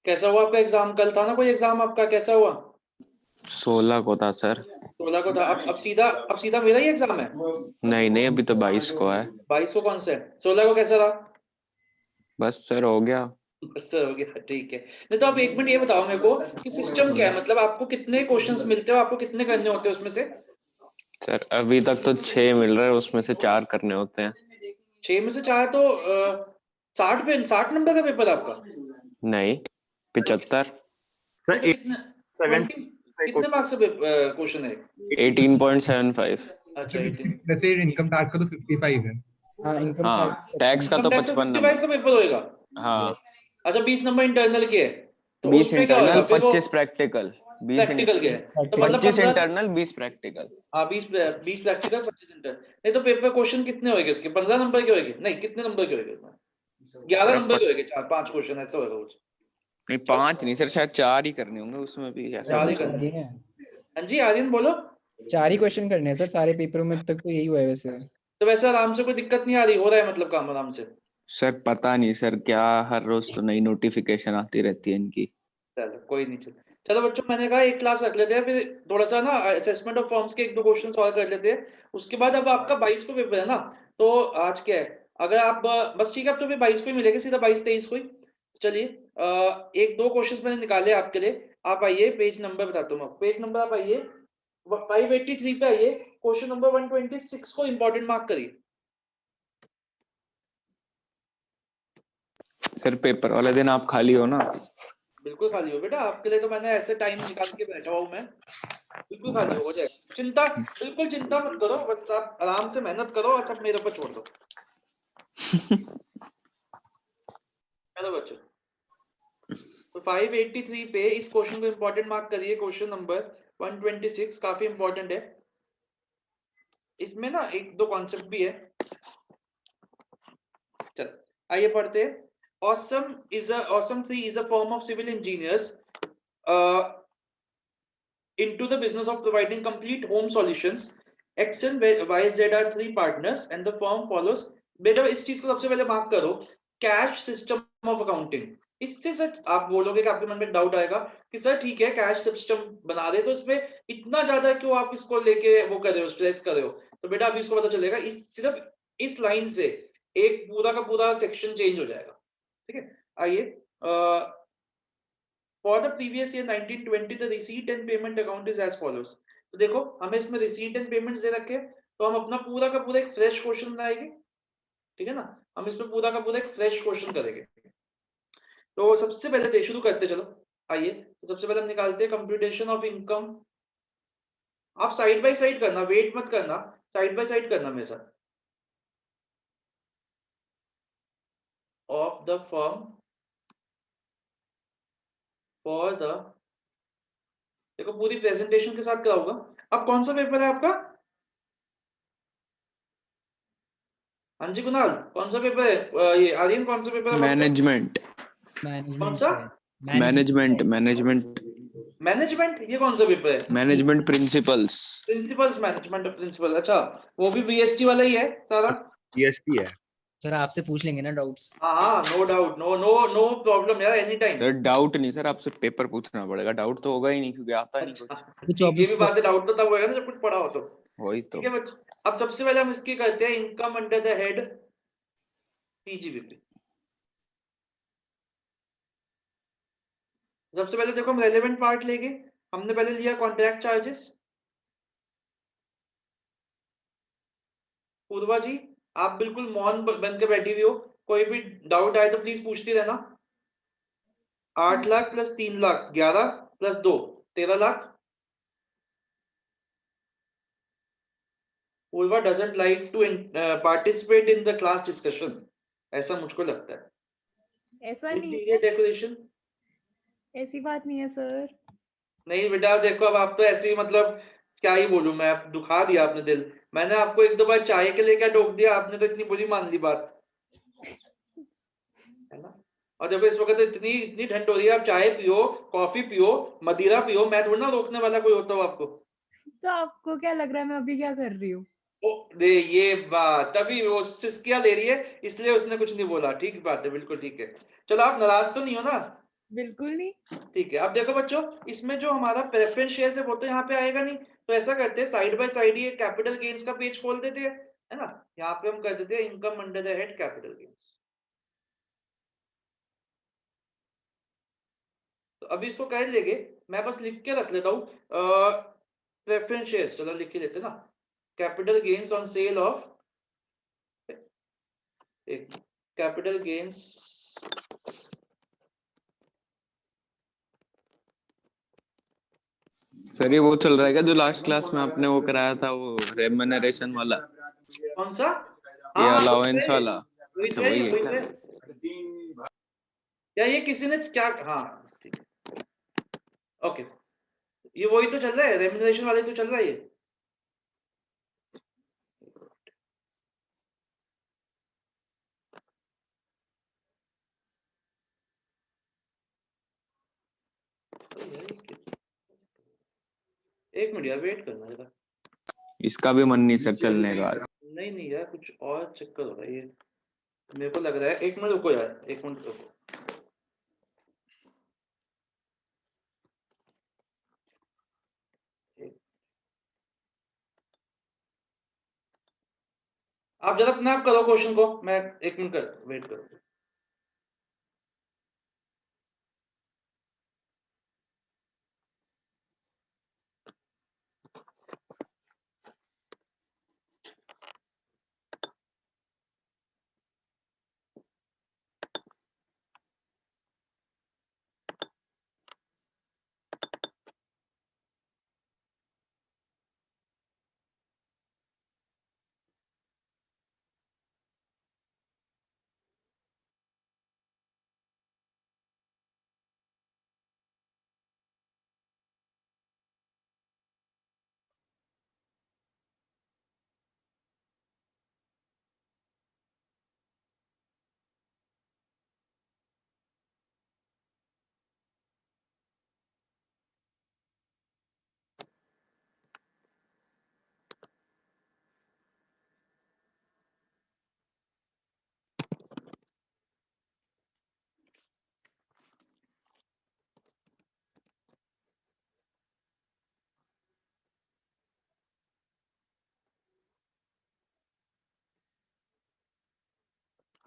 कैसा हुआ आपका एग्जाम? कल था ना कोई एग्जाम आपका, कैसा हुआ? 16 को था सर। 16 को था। अब सीधा मेरा ही एग्जाम है? नहीं नहीं, अभी तो 22 को है। 22 को कौन सा है? 16 को कैसा रहा? बस सर हो गया। बस सर हो गया, ठीक है। नहीं तो आप एक मिनट ये बताओ मेरे को कि सिस्टम क्या है, मतलब आपको कितने क्वेश्चंस मिलते हो, आपको कितने करने होते हैं उसमें से? सर अभी तक तो 6 मिल रहा है, उसमें से 4 करने होते हैं। 6 में से 4 तो 60 नंबर का पेपर आपका? नहीं, 75। नहीं सर तो कितने 20 कितने मार्क्स का क्वेश्चन है? 18.75। अच्छा 18। वैसे इनकम टैक्स का तो 55 है। हाँ, टैक्स का तो 55 55 नंबर। का पेपर होएगा? हाँ, अच्छा 20 नंबर इंटरनल के है, तो 20 उसमें क्या होएगा इंटरनल, फिर? वो 25 प्रैक्टिकल। 20 प्रैक्टिकल के है तो मतलब 25 15। Internal, 20 practical. हाँ 20 प्रैक्टिकल 25 इंटर। नहीं तो पेपर क्वेश्चन कितने होएंगे इसके? 15 नंबर के होएंगे? नहीं, कितने नंबर के होएंगे? 11 नंबर के होएंगे, 4-5 क्वेश्चन ऐसा होएगा कुछ। नहीं 5 नहीं सर, शायद 4 ही करने होंगे उसमें भी, ऐसा 4 ही कुछ। करने हैं। हाँ जी आर्यन बोलो। 4 ही क्वेश्चन करने हैं सर सारे पेपरों में, अब तक तो यही हुआ है वैसे। तो वैसे आराम से कोई दिक्कत नहीं आ रही, हो रहा है मतलब काम आराम से? सर पता नहीं सर, क्या हर रोज तो नई नोटिफिकेशन आती रहती है इनकी। चलो कोई नहीं, चलो बच्चों मैंने कहा एक क्लास रख लेते हैं, फिर थोड़ा सा ना असेसमेंट ऑफ फॉर्म्स के 1-2 क्वेश्चन सॉल्व कर लेते हैं। उसके बाद अब आपका 22 को पेपर है ना, तो आज क्या है, अगर आप बस ठीक है, अब तो फिर 22 को ही मिलेगा सीधा, 22-23 को ही। चलिए 1-2 क्वेश्चन मैंने निकाले आपके लिए। आप आइए, पेज नंबर बताता हूँ, पेज नंबर आप आइए 583 पे आइए, क्वेश्चन नंबर 126 को इंपॉर्टेंट मार्क करिए। सर पेपर वाले दिन आप खाली हो ना? बिल्कुल खाली हो बेटा, आपके लिए तो मैंने ऐसे टाइम निकाल के बैठा हूँ मैं। बिल्कुल खाली हो बस। जाएगा, बिल्कुल चिंता मत करो, बस आप आराम से मेहनत करो और सब मेरे ऊपर छोड़ दो। चलो बच्चों, तो 583 पे इस क्वेश्चन को इंपॉर्टेंट मार्क करिए, क्वेश्चन नंबर 126 काफी इंपॉर्टेंट है। इसमें ना 1-2 कॉन्सेप्ट भी है। चल आइए पढ़ते हैं। Awesome 3 is a firm of civil engineers into the business of providing complete home solutions. X and Y, Z are 3 partners and the firm follows। बेटा इस चीज को सबसे पहले मार्क करो, कैश सिस्टम ऑफ अकाउंटिंग। इससे सर आप बोलोगे कि आपके मन में डाउट आएगा कि सर ठीक है कैश सिस्टम बना रहे तो इसमें इतना ज्यादा क्यों आप इसको लेके वो कर रहे हो, स्ट्रेस कर रहे हो? तो बेटा अभी इसको पता चलेगा, सिर्फ इस लाइन से एक पूरा का पूरा सेक्शन चेंज हो जाएगा। ठीक है, आइए For the previous year 1920 the receipt and payment account is as follows। तो देखो हमें इसमें रिसीट एंड पेमेंट्स दे रखे हैं, तो हम अपना पूरा का पूरा एक फ्रेश क्वेश्चन बनाएंगे। ठीक है ना, हम इसमें पूरा का पूरा एक फ्रेश क्वेश्चन करेंगे। तो सबसे पहले शुरू करते, चलो आइए। तो सबसे पहले हम निकालते हैं कंप्यूटेशन ऑफ इनकम। आप साइड बाय साइड करना, वेट मत करना, साइड बाय साइड करना मेरे साथ। Of the firm for the, देखो पूरी प्रेजेंटेशन के साथ कराऊंगा। अब कौन सा पेपर है आपका? हाँ जी कुणाल, कौन सा पेपर है? ये आर्यन कौन सा पेपर है? मैनेजमेंट। कौन सा? मैनेजमेंट ये कौन सा पेपर है? Management principles. Management principle. अच्छा, वो भी बीएसटी वाला ही है सारा? बीएसटी है सर आपसे पूछ लेंगे ना डाउट्स। हाँ नो डाउट, नो प्रॉब्लम यार, एनी टाइम। सर डाउट नहीं सर, आपसे पेपर पूछना पड़ेगा, डाउट तो होगा ही नहीं क्योंकि आता नहीं कुछ। ठीक, ये भी बात है, डाउट तो तब होगा ना जब कुछ पढ़ा हो तो। वही तो। ठीक है बच्चों, अब सबसे पहले हम इसकी करते हैं income under the head PGBP. सबसे पहले देखो हम रेलेवेंट पार्ट लेंगे। हमने पहले लिया कॉन्ट्रैक्ट चार्जेस। पूर्वा जी आप बिल्कुल मौन बन के बैठी हुई हो, कोई भी डाउट आए तो प्लीज पूछती रहना। 8 lakh plus 3 lakh 11 plus 2 13 lakh. Purva doesn't like to participate in the class discussion, ऐसा मुझको लगता है। ऐसा नहीं है, इंटीरियर डेकोरेशन, ऐसी बात नहीं है सर। नहीं बेटा देखो अब आप तो ऐसे ही मतलब क्या ही बोलूं मैं, आप दुखा दिया आपने दिल। मैंने आपको 1-2 बार चाय के लिए क्या टोक दिया, आपने तो इतनी बुरी मान ली बात, है ना? और देखो इस वक्त इतनी इतनी ठंड हो रही है, आप चाय पियो, कॉफी पियो, मदिरा पियो, मैं थोड़ा ना रोकने वाला कोई होता हूँ आपको। तो आपको क्या लग रहा है मैं अभी क्या कर रही हूँ? ओ दे ये बात, तभी वो सिस्किया ले रही है इसलिए उसने कुछ नहीं बोला। ठीक बात है, बिल्कुल ठीक है। चलो आप नाराज तो नहीं हो ना? बिल्कुल नहीं। ठीक है, अब देखो बच्चों, इसमें जो हमारा प्रेफरेंस शेयर है वो तो यहाँ पे आएगा नहीं, तो ऐसा करते हैं साइड बाय साइड ये कैपिटल गेन्स का पेज खोल देते हैं, है ना। यहाँ पे हम कर देते हैं income under the head capital gains. तो अभी इसको कर लेंगे, मैं बस लिख के रख लेता हूँ प्रेफरेंस शेयर्स, चलो लिख के लेते हैं ना, capital gains on sale of, एक कैपिटल गेन्स सर ये वो चल रहा है क्या जो लास्ट क्लास में आपने वो कराया था, वो रेम्यूनरेशन वाला, कौन सा? ये हाँ, अलाउंस वाला? वही अच्छा तो है, वही है वही क्या? तो है। या ये किसी ने क्या, हाँ ठीक है, ओके, ये वही तो चल रहा है, रेम्यूनरेशन वाले तो चल रहा है ये। एक मिनट यार, वेट करना जरा। इसका भी मन नहीं सर चलने का। नहीं नहीं यार, कुछ और चक्कर हो रहा है ये, मेरे को लग रहा है। एक मिनट रुको यार, एक मिनट रुको। आप जरा अपने आप करो क्वेश्चन को, मैं एक मिनट कर वेट करो।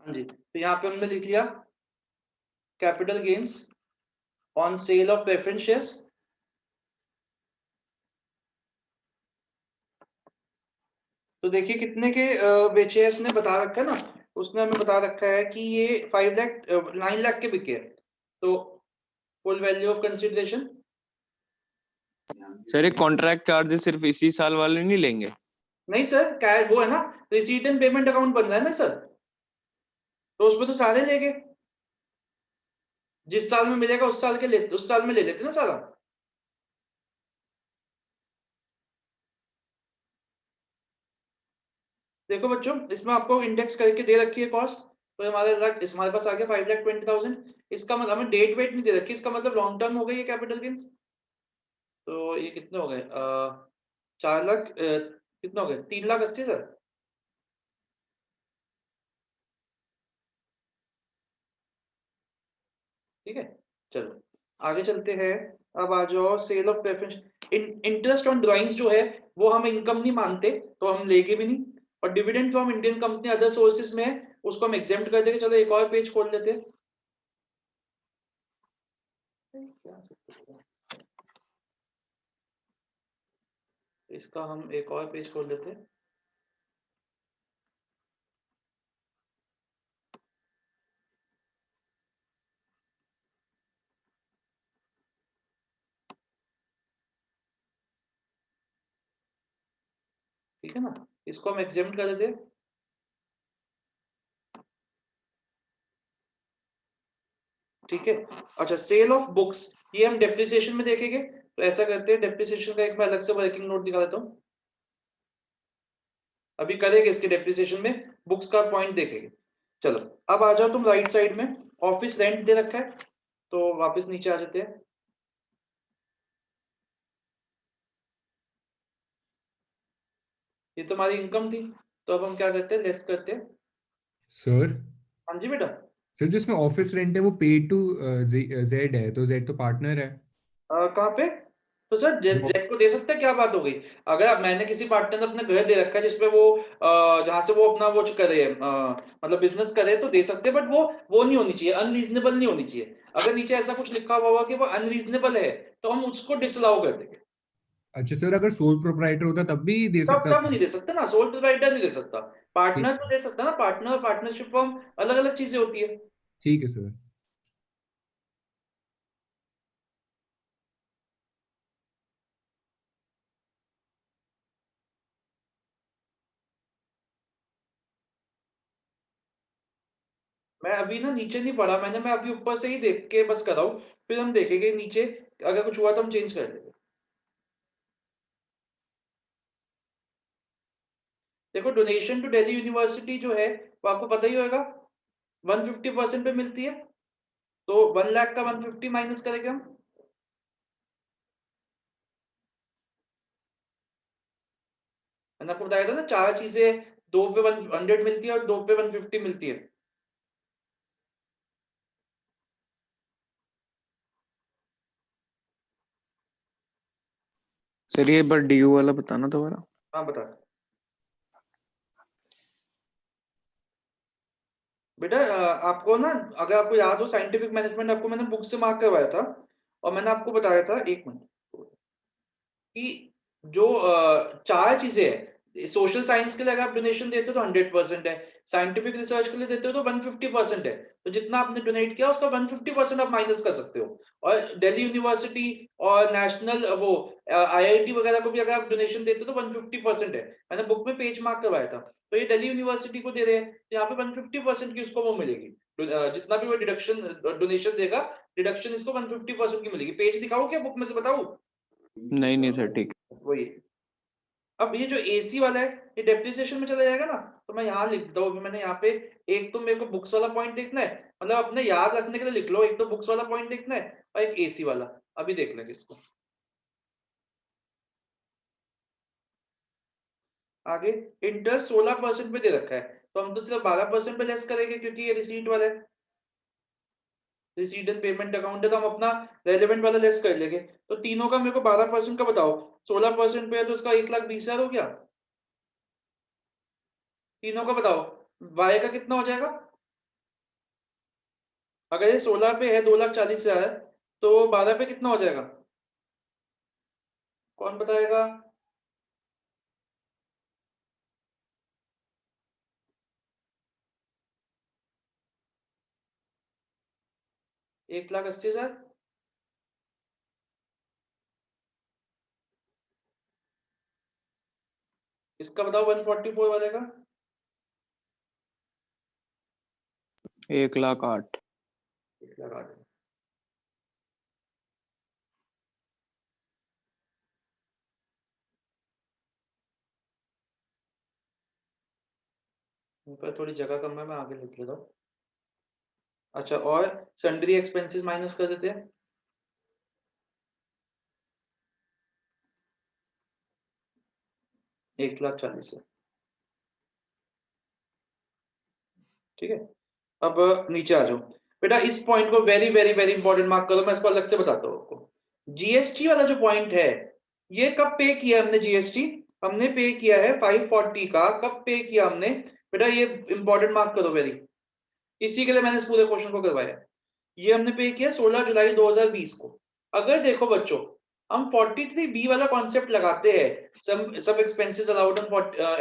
हाँ जी, तो यहाँ पे हमने लिख लिया capital gains on sale of preference shares. तो देखिए कितने के बेचे हैं, इसने बता रखा है ना, उसने हमें बता रखा है कि ये 5 लाख 9 लाख के बिके हैं। तो full value of consideration, sir ये कॉन्ट्रैक्ट चार्जेस सिर्फ इसी साल वाले नहीं लेंगे? नहीं सर, क्या वो है ना, रिसीट एंड पेमेंट अकाउंट बन रहा है ना सर, तो उसमें तो सारे लेंगे, जिस साल में मिलेगा उस साल के ले, उस साल में ले लेते ना सारा। देखो बच्चों, इसमें आपको इंडेक्स करके दे रखी है कॉस्ट, तो हमारे पास आ गया 5,20,000। इसका मतलब हमें डेट वेट नहीं दे रखी, इसका मतलब लॉन्ग टर्म हो गई है कैपिटल गेन्स। तो ये कितने हो गए, 4 लाख कितना हो गया, 3,80,000 सर। ठीक है, चलो आगे चलते हैं। अब आ जाओ sale of preference. Interest on drawings जो है वो हम इनकम नहीं मानते, तो हम लेंगे भी नहीं। और dividend from Indian company other sources में है, उसको हम एग्जेम्प्ट कर देंगे। चलो एक और पेज खोल लेते हैं। इसका हम एक और पेज खोल लेते हैं। ठीक है ना, इसको हम एग्जेम्प्ट कर देते हैं। ठीक है, अच्छा सेल ऑफ बुक्स, ये हम डेप्रिसिएशन में देखेंगे। तो ऐसा करते हैं, डेप्रिसिएशन का एक मैं अलग से वर्किंग नोट दिखा देता हूँ। अभी करेंगे इसके डेप्रिसिएशन में, बुक्स का पॉइंट देखेंगे। चलो अब आ जाओ तुम राइट साइड में, ऑफिस रेंट दे रखा है, तो वापस नीचे आ जाते हैं। ये तुम्हारी इनकम थी, तो अब हम क्या करते हैं, लेस करते हैं। सर हाँ जी बेटा। सर जिसमें ऑफिस रेंट है वो पेड टू जेड है, तो जेड तो पार्टनर है। कहाँ पे? तो सर जेड को दे सकते हैं, क्या बात हो गई? अगर मैंने किसी पार्टनर ने अपने घर दे रखा है जिसपे वो जहाँ से वो अपना वो करे मतलब बिजनेस करे तो दे सकते हैं, बट वो नहीं होनी चाहिए, अनरीजनेबल नहीं होनी चाहिए। अगर नीचे ऐसा कुछ लिखा हुआ होगा कि वो अनरीजनेबल है तो हम उसको डिसअलाउ कर देंगे। अच्छा सर, अगर सोल प्रोप्राइटर होता तब भी दे सब सकता सब था? नहीं दे सकते ना, सोल प्रोवाइडर नहीं दे सकता, ठीक पार्टनर तो दे सकता ना। पार्टनर और पार्टनरशिप फॉर्म अलग अलग चीजें होती है। ठीक है सर। मैं अभी ना नीचे नहीं पढ़ा मैंने, मैं अभी ऊपर से ही देख के बस कर रहा हूँ, फिर हम देखेंगे नीचे अगर कुछ हुआ तो हम चेंज कर लेंगे। देखो डोनेशन टू दिल्ली यूनिवर्सिटी जो है वो आपको पता ही होगा, 150% पे मिलती है, तो 1 लाख का 150 माइनस करेंगे हम। मैंने आपको बताया था ना, चार चीजें, 2 पे 100 मिलती है और 2 पे 150 मिलती है। सर ये बार ड्यू वाला बताना दोबारा। हाँ बता बेटा, आपको ना, अगर आपको याद हो साइंटिफिक मैनेजमेंट आपको मैंने बुक से मार्क करवाया था, और मैंने आपको बताया था, एक मिनट, कि जो चार चीजें हैं, सोशल साइंस के लिए अगर आप डोनेशन देते हो तो 100% है, साइंटिफिक रिसर्च के लिए देते हो तो 150% है, तो जितना आपने डोनेट किया उसका 150% आप माइनस कर सकते हो। और दिल्ली यूनिवर्सिटी और नेशनल वो आईआईटी वगैरह को भी अगर आप डोनेशन देते हो तो 150% है, मैंने बुक में पेज मार्क करवाया था। तो ये दिल्ली यूनिवर्सिटी को दे रहे हैं तो यहाँ पे 150% की उसको वो मिलेगी, जितना भी वो डिडक्शन डोनेशन देगा, डिडक्शन इसको 150% की मिलेगी। पेज दिखाओ क्या बुक में से, बताऊं? नहीं सर ठीक वही। अब ये जो एसी वाला है ये डेप्रिसिएशन में चला जाएगा ना, तो मैं यहाँ लिख देता हूँ। अभी मैंने यहाँ पे, एक तो मेरे को बुक्स वाला पॉइंट देखना है, मतलब अपने याद रखने के लिए लिख लो, एक तो बुक्स वाला पॉइंट देखना है और एक एसी वाला। अभी देख लेंगे इसको आगे। इंटरेस्ट 16% पे दे रखा है, तो हम तो सिर्फ 12% पे लेस करेंगे क्योंकि ये रिसीट वाला है, रिसीट एंड पेमेंट अकाउंट है, तो हम अपना रेलेवेंट वाला लेस कर लेंगे। तो तीनों का मेरे को 12% का बताओ, 16% पे है तो उसका 1,20,000 हो गया। तीनों का बताओ, वाई का कितना हो जाएगा? अगर ये 16 पे है 2,40,000 है, तो 12 पे कितना हो जाएगा? कौन बताएगा? है 1,80,000। इसका बताओ 144 वाले का। 1,08,000। 1,08,000। ऊपर थोड़ी जगह कम है, मैं आगे लिख लेता हूँ। अच्छा, और सन्ड्री एक्सपेंसेस माइनस कर देते हैं। एक लाख 40 है, ठीक है। अब नीचे आ जाओ बेटा, इस पॉइंट को very very very important mark करो, मैं इसको अलग से बताता हूँ आपको। जीएसटी वाला जो पॉइंट है, ये कब पे किया हमने? जीएसटी हमने पे किया है 540 का, कब पे किया हमने बेटा? ये इंपॉर्टेंट मार्क करो वेरी, इसी के लिए मैंने इस पूरे क्वेश्चन को करवाया। ये हमने पे किया 16 जुलाई 2020 को। अगर देखो बच्चों, हम 43B वाला कॉन्सेप्ट लगाते हैं, सब expenses allowed on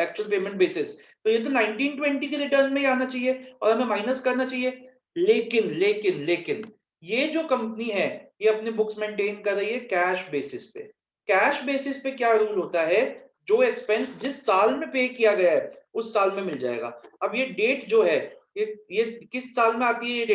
actual payment basis, तो ये तो 1920 के रिटर्न में ही आना चाहिए और हमें माइनस करना चाहिए। लेकिन लेकिन लेकिन ये जो कंपनी है, ये अपने बुक्स मेंटेन कर रही है कैश बेसिस पे। कैश बेसिस पे क्या रूल होता है? जो एक्सपेंस जिस साल में पे किया गया है उस साल में मिल जाएगा। अब ये डेट जो है, ये किस साल में आती है?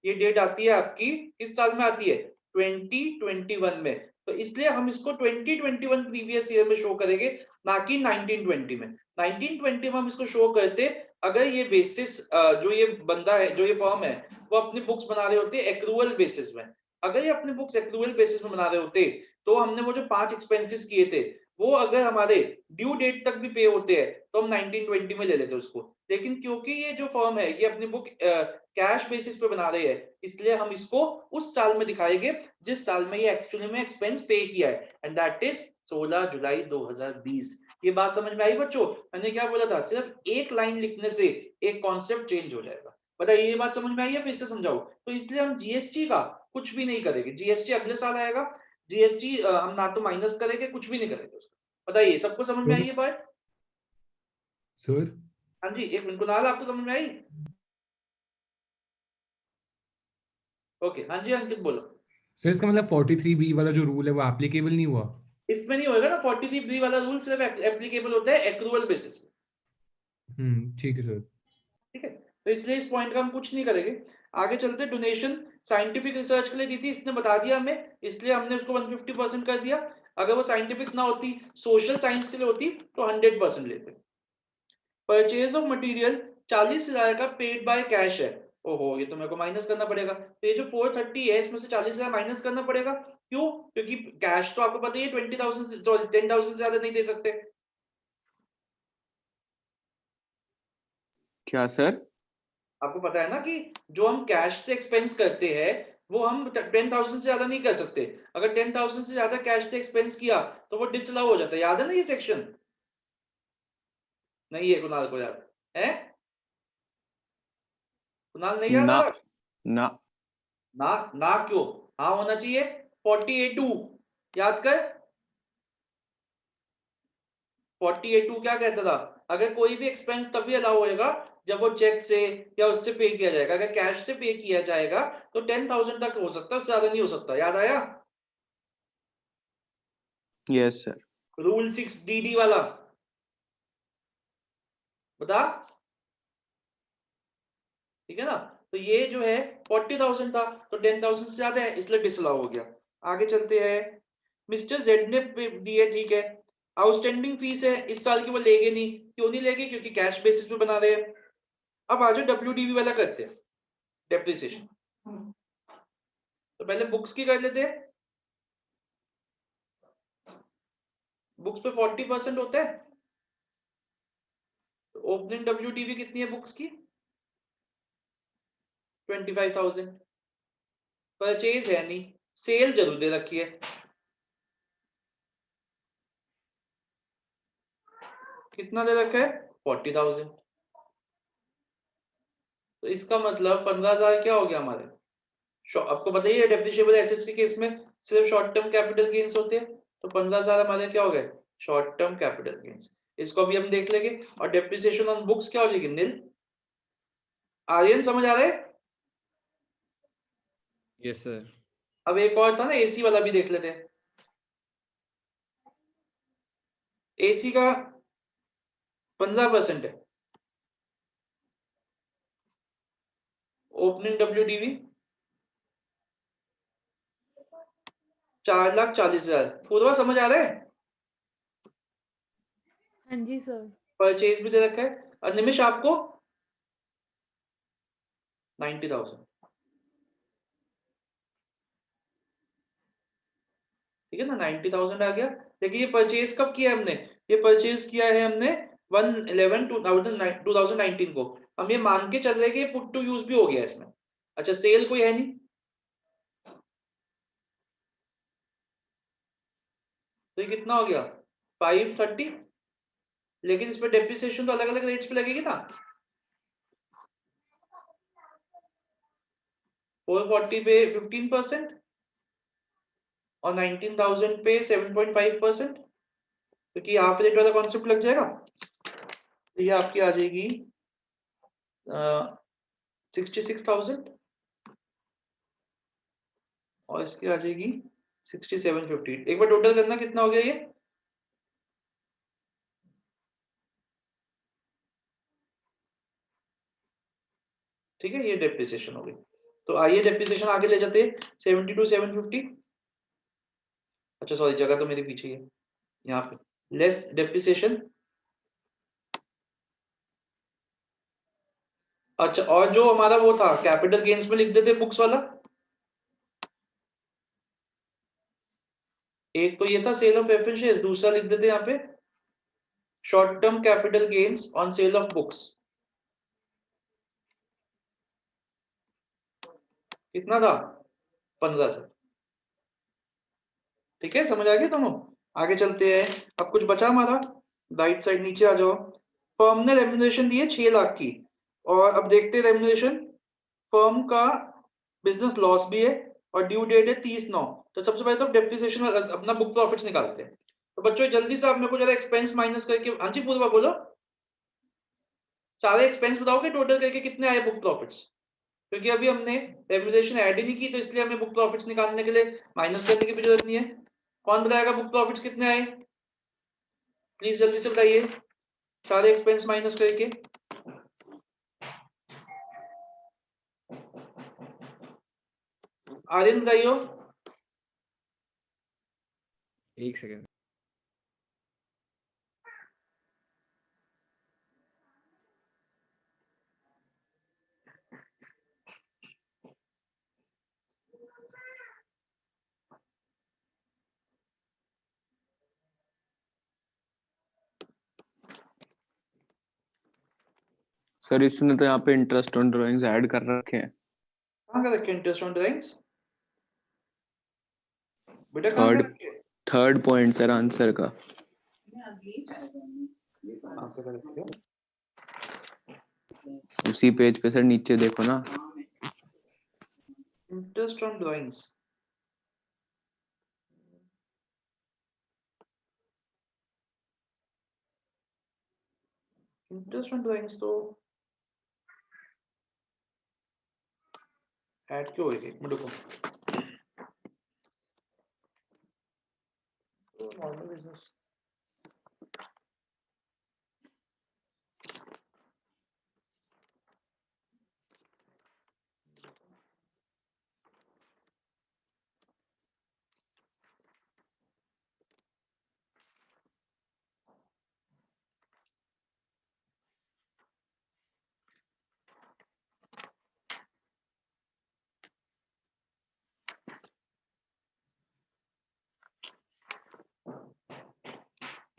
ये डेट आती है आपकी किस साल में आती है? 2021 में। तो इसलिए हम इसको 2021 प्रीवियस ईयर में शो करेंगे, ना कि 1920 में। 1920 में हम इसको शो करते अगर ये बेसिस, जो ये बंदा है, जो ये फर्म है, वो अपनी बुक्स बना रहे होते एक्रूअल बेसिस में। अगर ये अपनी बुक्स एक्रूअल बेसिस में बना रहे होते तो हमने वो जो 5 एक्सपेंसेस किए थे, वो अगर हमारे ड्यू डेट तक भी पे होते हैं तो हम 1920 में ले लेते हैं उसको, लेकिन क्योंकि ये जो फर्म है ये अपनी बुक कैश बेसिस पे बना रही है, इसलिए हम इसको उस साल में दिखाएंगे जिस साल में ये एक्चुअली में एक्सपेंस पे किया है, एंड दैट इज 16 जुलाई 2020। ये बात समझ में आई बच्चों? मैंने क्या बोला था, सिर्फ एक लाइन लिखने से एक कॉन्सेप्ट चेंज हो जाएगा। बताइए ये बात समझ में आई है? फिर से समझाओ। तो इसलिए हम जीएसटी का कुछ भी नहीं करेंगे, जीएसटी अगले साल आएगा, जीएसटी हम ना तो माइनस करेंगे, कुछ भी नहीं करेंगे उसका। बताइए सबको समझ में आई है बात? सर हाँ जी, एक मिनट, कुणाल आपको समझ में आई? ओके, हाँ जी अंकित बोलो। सर इसका मतलब 43B वाला जो रूल है वो एप्लीकेबल नहीं हुआ? इसमें नहीं होएगा ना, 43B वाला रूल सिर्फ एप्लीकेबल होता है एक्रूवल बेसिस पे। ठीक है सर। ठीक है, तो इसलिए इस पॉइंट का हम कुछ नहीं करेंगे। आगे चलते, डोनेशन साइंटिफिक रिसर्च के लिए दी थी, इसने बता दिया हमें, इसलिए हमने उसको 150% कर दिया। अगर वो साइंटिफिक ना होती, सोशल साइंस के लिए होती, तो 100% लेते। परचेज ऑफ मटेरियल 40,000 का पेड बाय कैश है। ओहो, ये तो मेरे को माइनस करना पड़ेगा। तो ये जो 430 है इसमें से 40,000 माइनस करना पड़ेगा। क्यों? क्योंकि कैश तो आपको पता ही है 20,000 से 10,000 से ज्यादा नहीं दे सकते। क्या सर? आपको पता है ना कि जो हम कैश से एक्सपेंस करते हैं वो हम 10,000 से ज्यादा नहीं कर सकते। अगर 10,000 से ज्यादा कैश से एक्सपेंस किया तो वो डिसअलाउ हो जाता है। याद है ना ये सेक्शन? नहीं है कुणाल को याद है? कुणाल नहीं याद आ ना रहा? ना ना ना क्यों? हाँ होना चाहिए। 40A2 याद कर। 40A2 क्या कहता था? अगर कोई भी एक्सपेंस तभी अलाउ होएगा जब वो चेक से या उससे पे किया जाएगा। अगर कैश से पे किया जाएगा तो 10,000 तक हो सकता है, उससे ज्यादा नहीं हो सकता। याद आया? Yes sir. रूल 6DD वाला बता। ठीक है ना? तो ये जो है 40,000 था तो 10,000 से ज्यादा है, इसलिए डिसअलाउ हो गया। आगे चलते हैं। मिस्टर जेड ने दी है, ठीक है। आउटस्टैंडिंग फीस है इस साल की, वो लेंगे नहीं। क्यों नहीं लेंगे? क्योंकि कैश बेसिस पे बना रहे हैं। अब आज डब्ल्यूडीवी वाला करते हैं, डेप्रिसिएशन। तो पहले बुक्स की कर लेते हैं। बुक्स पे 40% होता है, तो ओपनिंग डब्ल्यूडीवी कितनी है बुक्स की? 25,000। परचेज है नहीं, सेल जरूर दे रखी है। कितना दे रखा है? 40,000। तो इसका मतलब 15,000 क्या हो गया हमारे? आपको बताइए डेप्रिशिएबल एसेट्स के केस में सिर्फ शॉर्ट टर्म कैपिटल गेन्स होते हैं, तो 15,000 हमारे क्या हो गए? Short term capital gains. इसको भी हम देख लेंगे। और डेप्रिसिएशन ऑन बुक्स क्या हो जाएगी? नील। आर्यन समझ आ रहा है? Yes sir. अब एक और था ना, एसी वाला भी देख लेते हैं। एसी का 15% है। Opening WDV 4,40,000। पूर्वा समझ आ रहा है? हाँ जी सर। परचेज भी दे रखा है। और निमिष आपको 90,000। ठीक है ना, 90,000 आ गया। देखिए ये परचेज कब किया है हमने? ये परचेज किया है हमने 1/11/2019 को। हम ये मान के चल रहे हैं कि पुट टू यूज भी हो गया इसमें। अच्छा, सेल कोई है नहीं, तो ये कितना हो गया? 530। लेकिन इस पे डेप्रिसिएशन तो अलग अलग रेट्स पे लगेगी ना। 440 पे 15% और 19,000 पे 7.5%, क्योंकि हाफ रेट वाला कॉन्सेप्ट लग जाएगा। तो ये आपकी आ जाएगी 66,000 और इसकी आ जाएगी 6750। एक बार टोटल करना कितना हो गया ये? ठीक है, ये डेप्रिसिएशन हो गई। तो आइए डेप्रिसिएशन आगे ले जाते हैं। 72,750। अच्छा सॉरी, जगह तो मेरे पीछे ही है यहाँ पे। Less depreciation. अच्छा, और जो हमारा वो था कैपिटल गेन्स में लिख देते बुक्स वाला। एक तो ये था सेल ऑफ प्रेफरेंस शेयर्स, दूसरा लिख देते यहाँ पे short term capital gains on sale of books. कितना था? 1500। ठीक है, समझ आ गया दोनों? आगे चलते हैं। अब कुछ बचा हमारा, राइट साइड नीचे आ जाओ। फर्म ने रेम्युनरेशन दी है 6 लाख की, और अब देखते हैं रेम्युनरेशन। फर्म का बिजनेस लॉस भी है और ड्यू डेट है 30/9। तो सबसे पहले तो डेप्रिसिएशन अपना बुक प्रॉफिट्स निकालते हैं। तो बच्चों जल्दी से आप मेरे को जरा एक्सपेंस माइनस करके, हाँ जी पूर्वा बोलो, सारे एक्सपेंस बताओगे टोटल करके कितने आए बुक प्रॉफिट्स? क्योंकि अभी हमने रेम्युनरेशन ऐड ही नहीं की, तो इसलिए हमें बुक प्रॉफिट्स निकालने के लिए माइनस करने की भी जरूरत नहीं है। कौन बताएगा बुक प्रॉफिट्स कितने आए? प्लीज जल्दी से बताइए, सारे एक्सपेंस माइनस करके। आर्यन बताइयो। एक सेकंड। सर इसने तो यहाँ पे इंटरेस्ट ऑन ड्राइंग्स ऐड कर रखे हैं। कहाँ का रखे इंटरेस्ट ऑन ड्राइंग्स? बेटा कहाँ का रखे? थर्ड पॉइंट सर आंसर का। उसी पेज पे सर नीचे देखो ना। Interest on drawings, interest on drawings तो ऐड क्यों होगी? एक मिनट रुको। तो नॉर्मल बिजनेस,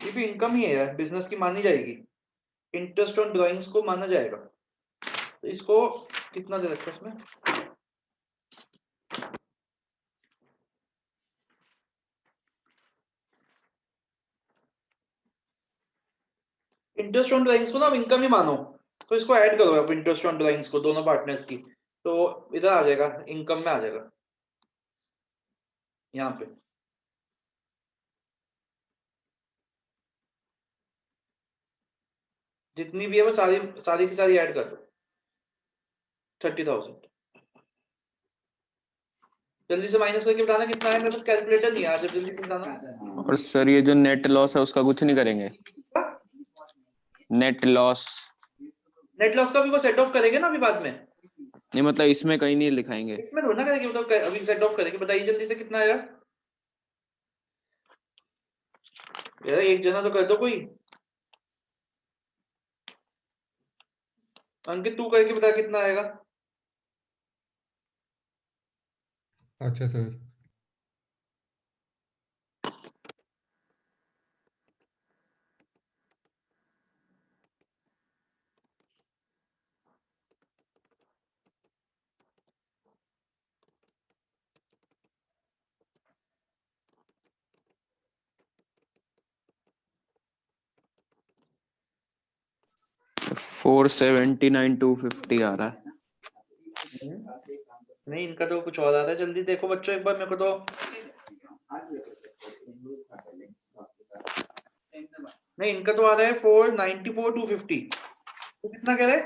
ये भी इनकम ही है यार, बिजनेस की मानी जाएगी। इंटरेस्ट ऑन ड्राइंग्स को माना जाएगा। तो इसको कितना दे रखा है इसमें? इंटरेस्ट ऑन ड्राइंग्स को ना इनकम ही मानो, तो इसको ऐड करो आप इंटरेस्ट ऑन ड्राइंग्स को दोनों पार्टनर्स की, तो इधर आ जाएगा, इनकम में आ जाएगा यहाँ पे। जितनी भी है वो सारी सारी की सारी ऐड कर दो, 30,000। जल्दी से माइनस करके बताना कितना है, मेरे पास कैलकुलेटर नहीं है आज, जल्दी से बताना। और सर ये जो नेट लॉस है उसका कुछ नहीं करेंगे? नेट लॉस, नेट लॉस का भी वो सेट ऑफ करेंगे ना अभी बाद में। नहीं मतलब इसमें कहीं नहीं लिखाएंगे? इसमें थोड़ा ना करेंगे, मतलब अभी सेट ऑफ करेंगे। बताइए जल्दी से कितना आएगा यार, एक जना तो कर दो कोई। अंकित तू करके बता कितना आएगा। अच्छा सर। फोर 479,250 आ रहा है। नहीं इनका तो कुछ और आ रहा है, जल्दी देखो बच्चों एक बार मेरे को तो। नहीं इनका तो आ रहा है 494,250। तो कितना कह रहे?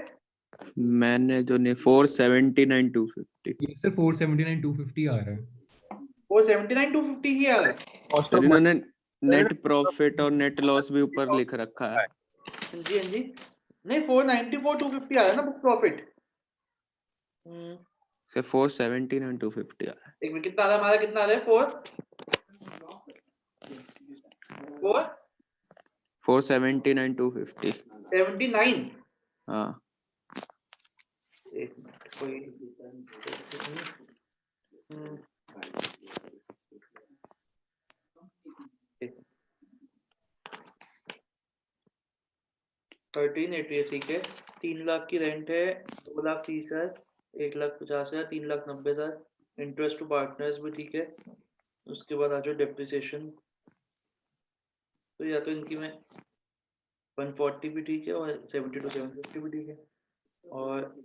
मैंने जो नहीं 479,250। ये सर 479,250 आ रहा है। 479,250 ही आ रहा है। कॉस्ट सर ऑफ इन्होंने नेट प्रॉफिट और नेट लॉस भी ऊपर लिख रखा है। हाँ जी हाँ जी। नहीं 494,250 आ रहा है ना बुक प्रॉफिट। सर 479,250 आ रहा है। एक मिनट, कितना आ रहा है हमारा, कितना आ रहा है? 479,250। 479। हाँ एक मिनट कोई 1380 है, ठीक है। 3 लाख की रेंट है, 2 लाख 30,000, 1,50,000, 3,90,000, इंटरेस्ट टू पार्टनर्स भी ठीक है। उसके बाद आ जाओ डेप्रिसिएशन, तो या तो इनकी में 140 भी ठीक है और 70 to 750 भी ठीक है, और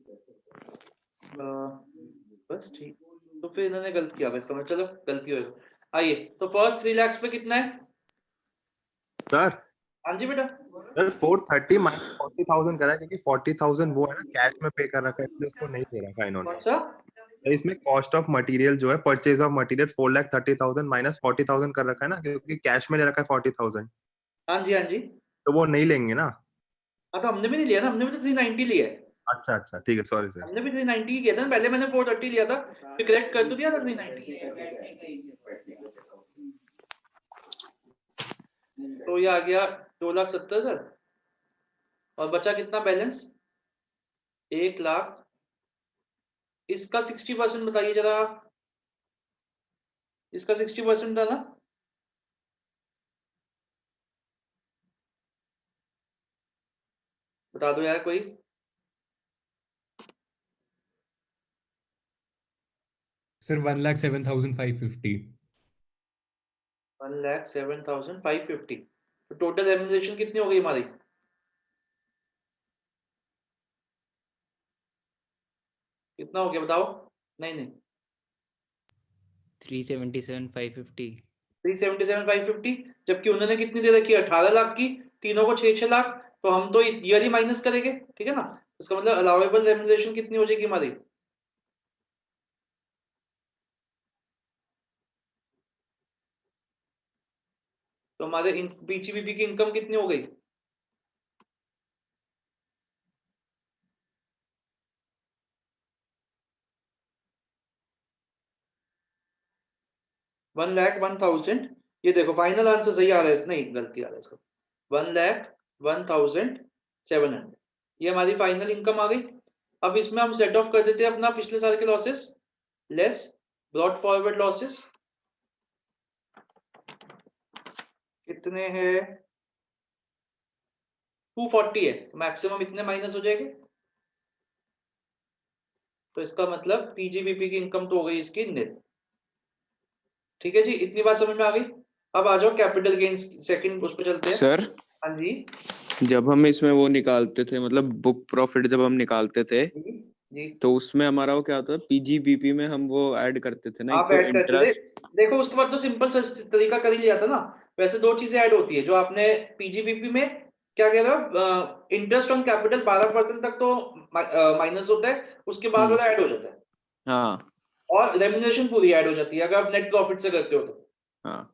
बस ठीक। तो फिर इन्होंने गलत किया इसका मतलब, चलो गलती होगा। आइए, तो फर्स्ट 3 लाख पे कितना है? सर हाँ जी बेटा। सर 430 माइनस 40,000 करा है, क्योंकि 40,000 वो है ना कैश में पे कर रखा है, इसलिए उसको नहीं दे रखा इन्होंने। कौन सा? तो इसमें कॉस्ट ऑफ मटेरियल जो है, परचेज ऑफ मटेरियल 4,30,000 माइनस 40,000 कर रखा है ना, क्योंकि कैश में ले रखा है 40,000, हाँ जी, हाँ जी। तो वो नहीं लेंगे ना। हाँ, तो हमने भी नहीं लिया ना, हमने भी तो 390 लिया है। अच्छा अच्छा ठीक है, सॉरी सर। हमने भी 390 किया था ना, पहले मैंने 430 लिया था, फिर करेक्ट कर तो दिया था 390। तो ये आ गया 2,70,000, और बचा कितना बैलेंस? 1 लाख। इसका 60% बताइए जरा, इसका 60% था ना? बता दो यार कोई। सर 1,07,550। 1,07,550। तो टोटल रेम्यूनरेशन कितनी हो गई हमारी? कितना हो गया बताओ? नहीं नहीं, 377,550। 377,550, जबकि उन्होंने कितनी दे रखी है? 18 लाख की, तीनों को 6-6 लाख। तो हम तो ईयरली माइनस करेंगे, ठीक है ना? इसका मतलब अलाउेबल रेम्यूनरेशन कितनी हो जाएगी हमारी? तो हमारे पीजीबीपी की इनकम कितनी हो गई? वन लैख 1,000। ये देखो फाइनल आंसर सही आ रहा है, नहीं गलती आ रहा है इसका। 1,01,700, ये हमारी फाइनल इनकम आ गई। अब इसमें हम सेट ऑफ कर देते हैं अपना पिछले साल के losses less brought forward losses. कितने हैं? 240 है, मैक्सिमम इतने माइनस हो जाएंगे। तो इसका मतलब पीजीबीपी की इनकम तो हो गई इसकी निल। ठीक है जी, इतनी बात समझ में आ गई। अब आ जाओ कैपिटल गेन्स, सेकंड उस पर चलते हैं। सर हाँ जी जब हम इसमें वो निकालते थे, मतलब बुक प्रॉफिट जब हम निकालते थे, जी जी। तो उसमें हमारा वो क्या होता है, पीजीबीपी में हम वो ऐड करते थे ना, एक आप तो ऐड करते थे, इंटरेस्ट। देखो उसके बाद तो सिंपल सा तरीका कर ही लिया था ना। वैसे दो चीजें ऐड होती है जो आपने पीजीबीपी में क्या कह रहे हो, इंटरेस्ट ऑन कैपिटल 12% तक तो माइनस होता है, उसके बाद वाला ऐड हो जाता है, हाँ और रेम्यूनरेशन पूरी ऐड हो जाती है अगर आप नेट प्रॉफिट से करते हो तो। हाँ।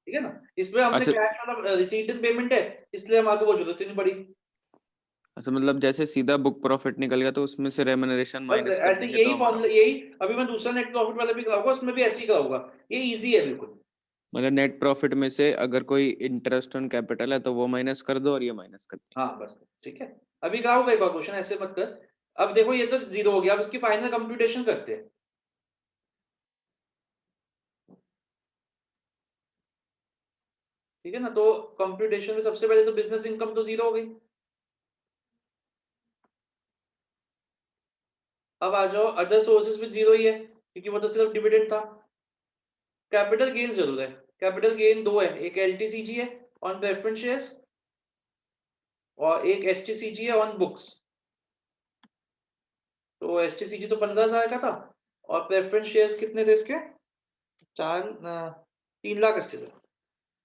ठीक है ना? इसमें हमने अच्छा कैश वाला रिसीट एंड पेमेंट है, इसलिए हमारे को वो जरूरत ही नहीं पड़ी। अच्छा, मतलब जैसे सीधा बुक प्रॉफिट निकल गया तो उसमें से रेम्युनरेशन बस माइनस कर ऐसे देंगे तो यही हमारा, फॉर्मूला, यही अभी मैं दूसरा नेट प्रॉफिट वाला भी कराऊंगा, उसमें भी ऐसे ही कराऊंगा। ये इजी है बिल्कुल। मतलब नेट प्रॉफिट में से अगर कोई इंटरेस्ट ऑन कैपिटल है तो वो माइनस कर दो और ये माइनस कर देंगे। हाँ बस ठीक है। अभी कराऊंगा एक बार क्वेश्चन, ऐसे मत कर। अब देखो ये तो जीरो हो गया, अब इसकी फाइनल कंप्यूटेशन करते हैं। ठीक है ना? तो कंप्यूटेशन में सबसे पहले तो बिजनेस इनकम तो जीरो हो गई। अब आ जाओ, अदर सोर्सेज भी जीरो ही है क्योंकि वो तो सिर्फ डिविडेंड था। कैपिटल गेन जरूर है। कैपिटल गेन दो है, एक एलटीसीजी है ऑन प्रेफरेंस शेयर्स, और एक एसटीसीजी है ऑन बुक्स। तो एसटीसीजी तो 15,000 का था, और प्रेफरेंस शेयर्स कितने थे इसके? 3,80,000।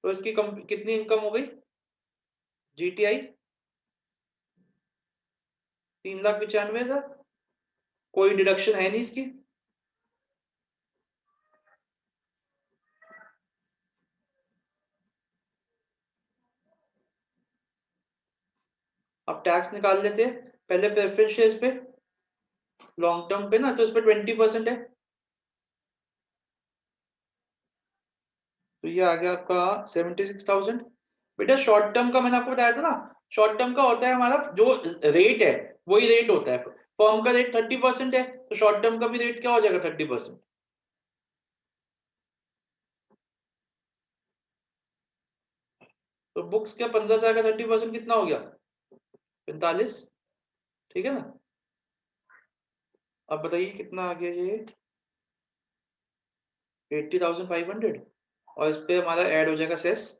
तो इसकी कितनी इनकम हो गई? जीटीआई 3,95,000। कोई डिडक्शन है नहीं इसकी। अब टैक्स निकाल लेते हैं पहले प्रेफरेंस शेयर्स पे, लॉन्ग टर्म पे ना, तो इस पे 20% है। तो ये आ गया आपका 76,000। बेटा शॉर्ट टर्म का मैंने आपको बताया था ना, शॉर्ट टर्म का होता है हमारा जो रेट है वही रेट होता है। फर्म का रेट 30% है, तो शॉर्ट टर्म का भी रेट क्या हो जाएगा? 30%। तो बुक्स का 15,000 का 30% कितना हो गया? 45, ठीक है ना। अब बताइए कितना आ गया ये 80,500, और इस पे हमारा ऐड हो जाएगा सेस।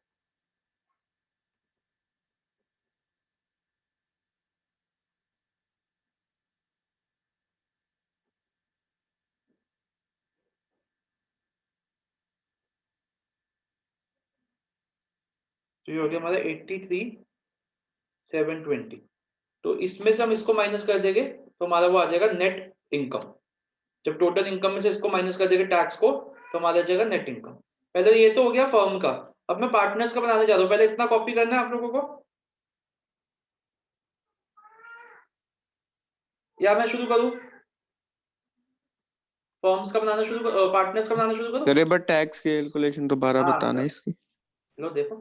तो ये हो गया हमारा 83,720। तो इसमें से हम इसको माइनस कर देंगे तो हमारा वो आ जाएगा नेट इनकम। जब टोटल इनकम में से इसको माइनस कर देंगे टैक्स को, तो हमारा आ जाएगा नेट इनकम। पहले ये तो हो गया फर्म का। अब मैं पार्टनर्स का बनाने जा रहा हूँ। पहले इतना कॉपी करना है आप लोगों को, या मैं शुरू करूँ? फर्म्स का बनाना शुरू, पार्टनर्स का बनाना शुरू करूँ? करे बट टैक्स कैलकुलेशन दोबारा हाँ, बताना इसकी। लो देखो,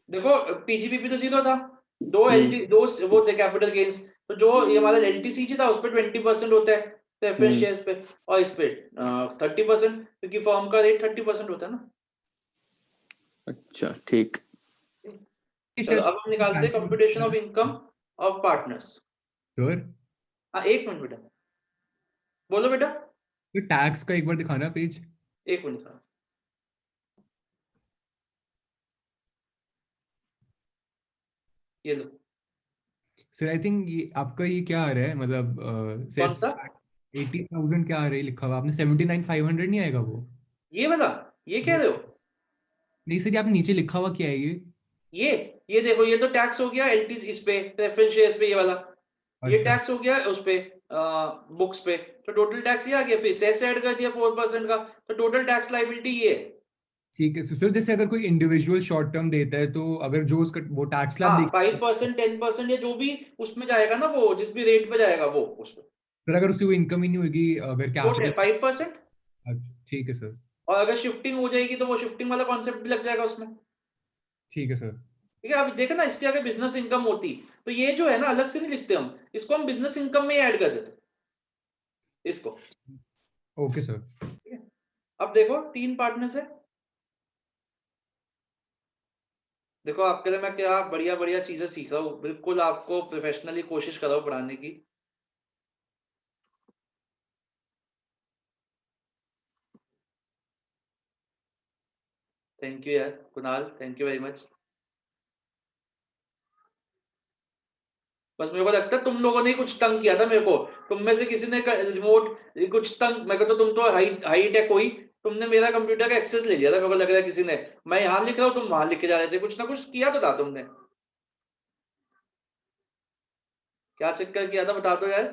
देखो पीजीपीपी तो 0 था, दो हम्म। एलटी दो वो थे कैपिटल गेन्स। तो जो ये हमारा एलटीसीजी था उस पे 20% होता है प्रेफरेंस शेयर्स पे, और इस पे 30%, क्योंकि फर्म का रेट 30% होता है ना। अच्छा ठीक। चलो अब हम निकालते हैं computation of income of partners. Sir हाँ, एक मिनट बेटा, बोलो बेटा, तो टैक्स का एक बार दिखाना पेज। एक मिनट का। ये लो, सर आई थिंक ये आपका ये क्या आ रहा है, मतलब कौन सेस सा? 80,000 क्या आ रहा है लिखा हुआ आपने, 79,500 नहीं आएगा वो? ये वाला, ये कह रहे हो? नहीं सर, ये आपने नीचे लिखा हुआ क्या है ये? ये ये देखो, ये तो टैक्स हो गया एलटी इस पे, प्रेफरेंस शेयर्स पे, ये वाला ये अच्छा टैक्स हो गया उस पे, बुक्स पे। तो टोटल टैक्स ये आ गया, फिर सेस ऐड कर दिया 4% का, तो टोटल टैक्स लायबिलिटी ये है। ठीक है सर। जैसे अगर कोई इंडिविजुअल शॉर्ट टर्म देता है, तो अगर जो उसका वो टैक्स स्लैब हाँ, देखिए 5%, 10% या जो भी उसमें जाएगा ना, वो जिस भी रेट पे जाएगा वो उस पे सर, अगर उसकी वो इनकम ही नहीं होगी, अगर वो कैपिटल। 5%। अच्छा ठीक है सर। और अगर शिफ्टिंग हो जाएगी तो वो शिफ्टिंग वाला कॉन्सेप्ट भी लग जाएगा उसमें। ठीक है सर। ठीक है, अब देखो ना, इसकी अगर बिजनेस इनकम होती तो ये जो है ना अलग से नहीं लिखते हम, इसको हम बिजनेस इनकम में ही ऐड कर देते इसको। Okay sir. ठीक है, अब देखो 3 पार्टनर्स है। देखो आपके लिए मैं क्या बढ़िया बढ़िया चीजें सीख रहा हूँ, बिल्कुल आपको प्रोफेशनली कोशिश कर रहा हूँ पढ़ाने की। थैंक यू यार Kunal, thank you very much. बस मेरे को लगता है तुम लोगों ने ही कुछ तंग किया था मेरे को, तुम में से किसी ने रिमोट कुछ तंग, मेरे को तो तुम तो हाई हाई टेक हुई, तुमने मेरा कंप्यूटर का एक्सेस ले लिया था, मेरे को लग रहा है किसी ने। मैं यहाँ लिख रहा हूँ, तुम वहां लिख के जा रहे थे, कुछ ना कुछ किया तो था तुमने। क्या चक्कर किया था बता दो यार।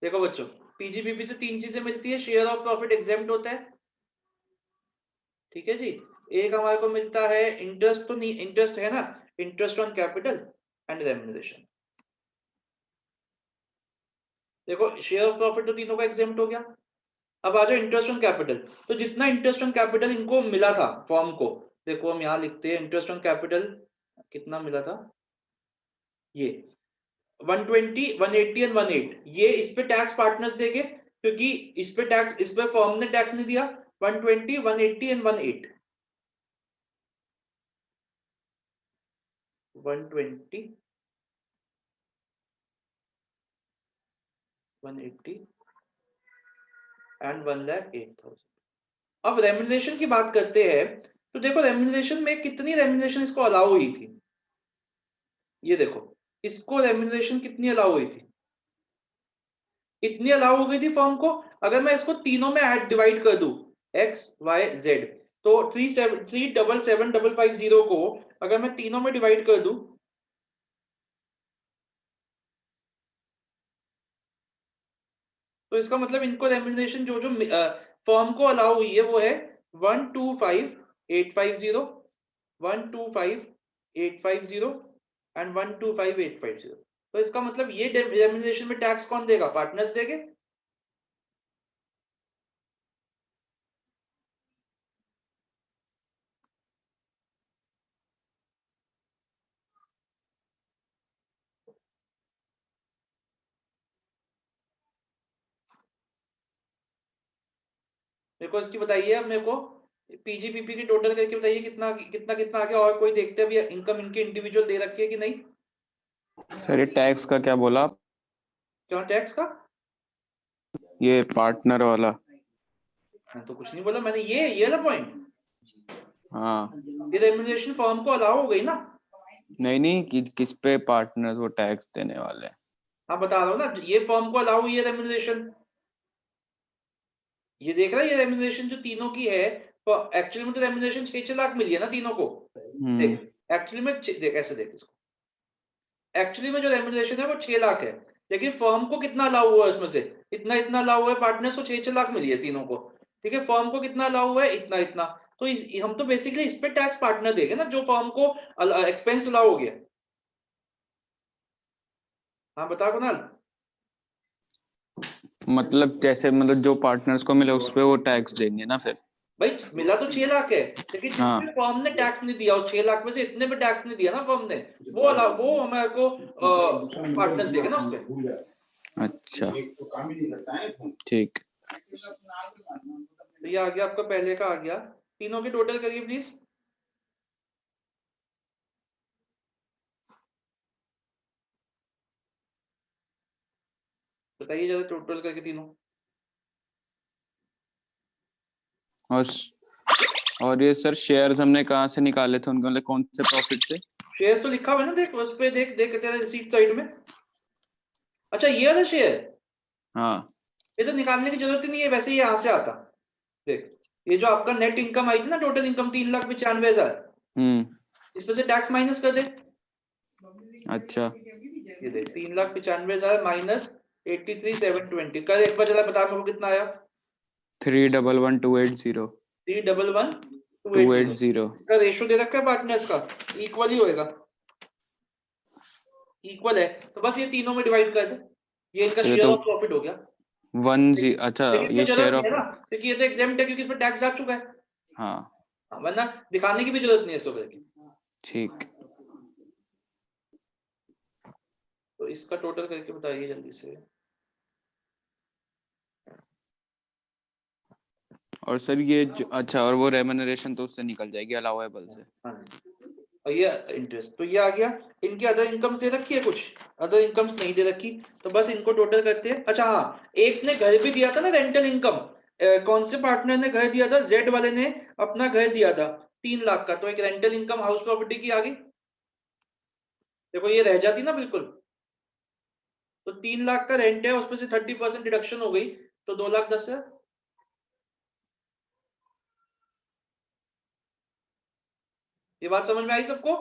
देखो बच्चों, पीजीबीपी से 3 चीजें मिलती है, शेयर ऑफ प्रॉफिट एग्जेम्प्ट होता है, ठीक है जी। एक हमारे को मिलता है इंटरेस्ट, तो नहीं इंटरेस्ट है ना, interest on capital and remuneration. देखो शेयर ऑफ प्रॉफिट तो तीनों का एग्जेम्प्ट हो गया। अब आ जाओ इंटरेस्ट ऑन कैपिटल। तो जितना इंटरेस्ट ऑन कैपिटल इनको मिला था फॉर्म को, देखो हम यहाँ लिखते हैं इंटरेस्ट ऑन कैपिटल कितना मिला था, ये 120, 180 एंड 18, ये इस पे टैक्स पार्टनर्स देंगे, क्योंकि इस पे टैक्स, इस पे फर्म ने टैक्स नहीं दिया। 120, 180 एंड 18, 120, 180 एंड 1,08,000। अब रेम्यूनरेशन की बात करते हैं, तो देखो रेम्यूनरेशन में कितनी रेम्यूनरेशन इसको अलाउ हुई थी, ये देखो इसको रेम्यूनरेशन कितनी अलाउ हुई थी, इतनी अलाउ हो गई थी फर्म को। अगर मैं इसको तीनों में ऐड डिवाइड कर दूं, एक्स वाई जेड, तो 3,77,750 को अगर मैं तीनों में डिवाइड कर दूं, तो इसका मतलब इनको रेम्यूनरेशन जो जो फर्म को अलाउ हुई है वो है 125,850, 125,850 एंड 125,850। तो इसका मतलब ये रेम्यूनरेशन में टैक्स कौन देगा, पार्टनर्स देंगे। मेरे को इसकी बताइए अब मेरे को, पीजीपीपी की टोटल करके बताइए कितना कितना कितना आ गया। और कोई देखते हैं अभी इनकम इनकी इंडिविजुअल दे रखी है कि नहीं। सर ये टैक्स का क्या बोला आप? क्या टैक्स का? ये पार्टनर वाला। मैं तो कुछ नहीं बोला मैंने, ये वाला पॉइंट। हाँ ये रेम्यूनरेशन फर्म को अलाउ हो गई ना। नहीं किस पे पार्टनर्स वो टैक्स देने वाले हैं? हाँ बता रहा हूँ ना, ये फर्म को अलाउ हुई है रेम्यूनरेशन। ये देख रहा है, ये रेम्यूनरेशन जो तीनों की है, तो एक्चुअली में तो रेम्यूनरेशन 6 लाख मिली है ना तीनों को। देख एक्चुअली में देख ऐसे देख इसको, एक्चुअली में जो रेम्यूनरेशन है वो 6 लाख है, लेकिन फर्म को कितना अलाउ हुआ है उसमें से, इतना इतना अलाउ हुआ है, पार्टनर्स को 6 लाख मिली है तीनों को। ठीक है, फर्म को कितना अलाउ हुआ है, इतना इतना। तो हम तो बेसिकली इस पे टैक्स पार्टनर देंगे ना, जो फर्म को एक्सपेंस अलाउ हो गया। हाँ बता कुणाल। मतलब जैसे मतलब जो पार्टनर्स को मिले उस पे वो टैक्स देंगे ना फिर? भाई मिला तो 6 लाख है, लेकिन हाँ। जिसपे फर्म ने टैक्स नहीं दिया, और 6 लाख में से इतने पे टैक्स नहीं दिया ना फर्म ने, वो हमारे को पार्टनर्स देगा ना उसपे। अच्छा ठीक। तो ये आ गया आपका, पहले का आ गया। तीनों के टोटल करिए प्लीज। बताइए जरा टोटल करके तीनों। और ये सर शेयर्स हमने कहाँ से निकाले थे उनके, मतलब कौन से प्रॉफिट से? शेयर्स तो लिखा हुआ है ना, देख उस पे, देख देख तेरा रिसीट साइड में। अच्छा ये वाला शेयर, हाँ ये तो निकालने की जरूरत ही नहीं है, वैसे ही यहाँ से आता। देख ये जो आपका नेट इनकम आई थी ना, टोटल इनकम 3,95,000, इसमें से टैक्स माइनस कर दे। अच्छा ये देख 3,95,000 माइनस 83,720 कर, एक बार जरा बता मेरे को कितना आया। 311,280 3,11,280। इसका रेशो दे रखा है पार्टनर्स का, इक्वल ही होएगा, इक्वल है, तो बस ये तीनों में डिवाइड कर दे, ये इनका तो ये शेयर तो ऑफ प्रॉफिट हो गया। 1 अच्छा लेकिन ये इसको शेयर जरूरत ऑफ। नहीं है ना, क्योंकि ये तो एग्जेम्प्ट है, क्योंकि इसमें टैक्स जा चुका है। हाँ वरना दिखाने की भी जरूरत नहीं है इसको करके। ठीक। तो इसका टोटल करके बताइए जल्दी से। और सर ये अच्छा, और वो रेम्यूनरेशन तो उससे निकल जाएगी अलाउएबल से। हाँ जी। और ये इंटरेस्ट, तो ये आ गया। इनकी अदर इनकम्स दे रखी है, कुछ अदर इनकम्स नहीं दे रखी, तो बस इनको टोटल करते हैं। अच्छा हाँ, एक ने घर भी दिया था ना रेंटल इनकम, कौन से पार्टनर ने घर दिया था, जेड वाले ने अपना घर दिया था 3 लाख का, तो एक रेंटल इनकम हाउस प्रॉपर्टी की आ गई। देखो ये रह जाती ना बिल्कुल, तो 3 लाख का रेंट है, उसमें से 30% डिडक्शन हो गई, तो 2,10,000। ये बात समझ में आई सबको?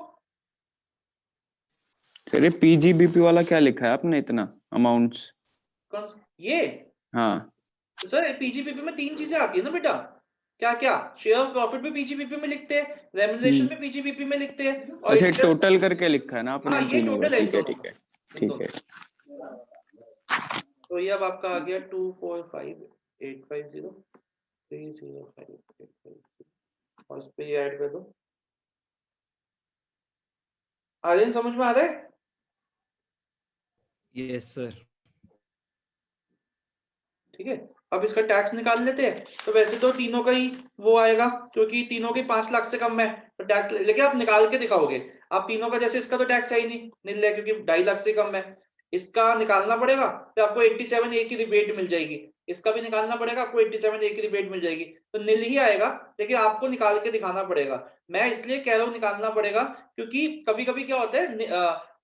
सर ये पीजीबीपी वाला क्या लिखा है आपने इतना अमाउंट्स? कौन सा ये? हाँ तो सर पीजीपीपी में 3 चीजें आती है ना बेटा, क्या क्या? शेयर ऑफ प्रॉफिट भी पीजीपीपी में लिखते हैं, रेम्यूनरेशन भी पीजीपीपी में लिखते हैं, और अच्छा टोटल करके लिखा है ना आपने हाँ इन ये तीनों का? टोटल है इन ठीक है दोनों ठीक है का, इन ठीक दोनों है। का। तो ये अब आपका आ गया 245,850,305,850, और इस पे ये ऐड कर दो। आर्यन समझ में आ रहा है? Yes sir. ठीक है, अब इसका टैक्स निकाल लेते हैं। तो वैसे तो तीनों का ही वो आएगा, क्योंकि तीनों के 5 लाख से कम है, तो टैक्स लेकिन आप निकाल के दिखाओगे। आप तीनों का जैसे इसका तो टैक्स है ही नहीं, नील है, क्योंकि 2.5 लाख से कम है। इसका निकालना पड़ेगा, तो आपको 87A की रिबेट मिल जाएगी। इसका भी निकालना पड़ेगा, आपको 87A की रिबेट मिल जाएगी, तो नील ही आएगा। लेकिन आपको निकाल के दिखाना पड़ेगा। मैं इसलिए कह रहा हूँ निकालना पड़ेगा, क्योंकि कभी कभी क्या होता है,